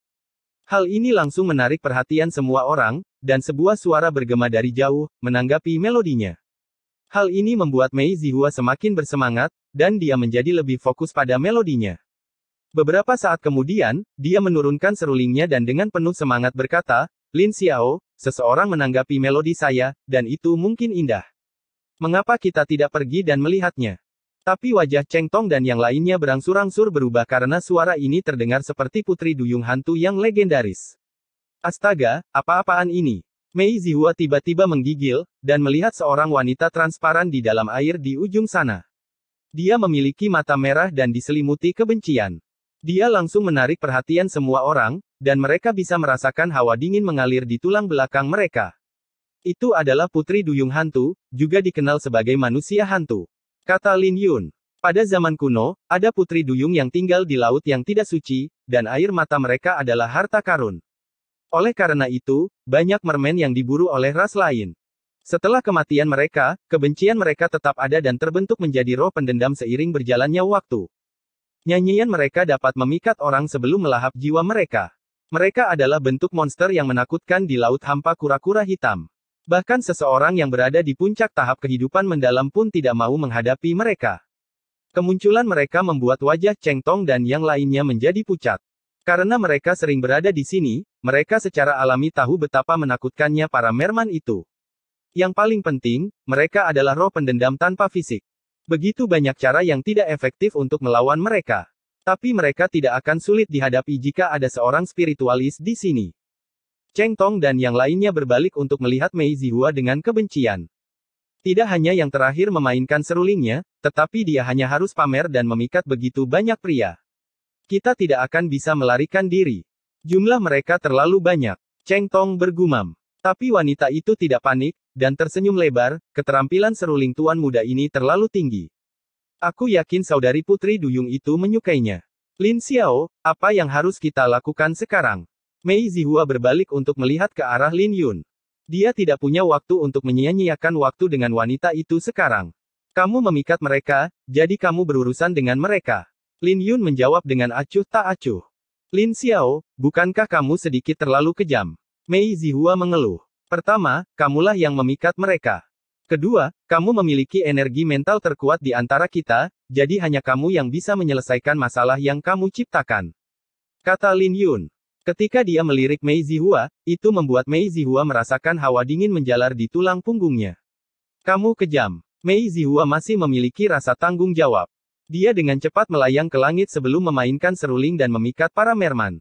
Hal ini langsung menarik perhatian semua orang, dan sebuah suara bergema dari jauh, menanggapi melodinya. Hal ini membuat Mei Zihua semakin bersemangat, dan dia menjadi lebih fokus pada melodinya. Beberapa saat kemudian, dia menurunkan serulingnya dan dengan penuh semangat berkata, Lin Xiao, seseorang menanggapi melodi saya, dan itu mungkin indah. Mengapa kita tidak pergi dan melihatnya? Tapi wajah Cheng Tong dan yang lainnya berangsur-angsur berubah karena suara ini terdengar seperti putri duyung hantu yang legendaris. Astaga, apa-apaan ini? Mei Zihua tiba-tiba menggigil, dan melihat seorang wanita transparan di dalam air di ujung sana. Dia memiliki mata merah dan diselimuti kebencian. Dia langsung menarik perhatian semua orang, dan mereka bisa merasakan hawa dingin mengalir di tulang belakang mereka. Itu adalah putri duyung hantu, juga dikenal sebagai manusia hantu. Kata Lin Yun. Pada zaman kuno, ada putri duyung yang tinggal di laut yang tidak suci, dan air mata mereka adalah harta karun. Oleh karena itu, banyak mermen yang diburu oleh ras lain. Setelah kematian mereka, kebencian mereka tetap ada dan terbentuk menjadi roh pendendam seiring berjalannya waktu. Nyanyian mereka dapat memikat orang sebelum melahap jiwa mereka. Mereka adalah bentuk monster yang menakutkan di laut hampa kura-kura hitam. Bahkan seseorang yang berada di puncak tahap kehidupan mendalam pun tidak mau menghadapi mereka. Kemunculan mereka membuat wajah Cheng Tong dan yang lainnya menjadi pucat. Karena mereka sering berada di sini, mereka secara alami tahu betapa menakutkannya para merman itu. Yang paling penting, mereka adalah roh pendendam tanpa fisik. Begitu banyak cara yang tidak efektif untuk melawan mereka. Tapi mereka tidak akan sulit dihadapi jika ada seorang spiritualis di sini. Cheng Tong dan yang lainnya berbalik untuk melihat Mei Zihua dengan kebencian. Tidak hanya yang terakhir memainkan serulingnya, tetapi dia hanya harus pamer dan memikat begitu banyak pria. Kita tidak akan bisa melarikan diri. Jumlah mereka terlalu banyak. Cheng Tong bergumam. Tapi wanita itu tidak panik, dan tersenyum lebar, keterampilan seruling tuan muda ini terlalu tinggi. Aku yakin saudari putri duyung itu menyukainya. Lin Xiao, apa yang harus kita lakukan sekarang? Mei Zihua berbalik untuk melihat ke arah Lin Yun. Dia tidak punya waktu untuk menyia-nyiakan waktu dengan wanita itu sekarang. Kamu memikat mereka, jadi kamu berurusan dengan mereka. Lin Yun menjawab dengan acuh tak acuh. Lin Xiao, bukankah kamu sedikit terlalu kejam? Mei Zihua mengeluh. Pertama, kamulah yang memikat mereka. Kedua, kamu memiliki energi mental terkuat di antara kita, jadi hanya kamu yang bisa menyelesaikan masalah yang kamu ciptakan. Kata Lin Yun. Ketika dia melirik Mei Zihua, itu membuat Mei Zihua merasakan hawa dingin menjalar di tulang punggungnya. Kamu kejam. Mei Zihua masih memiliki rasa tanggung jawab. Dia dengan cepat melayang ke langit sebelum memainkan seruling dan memikat para merman.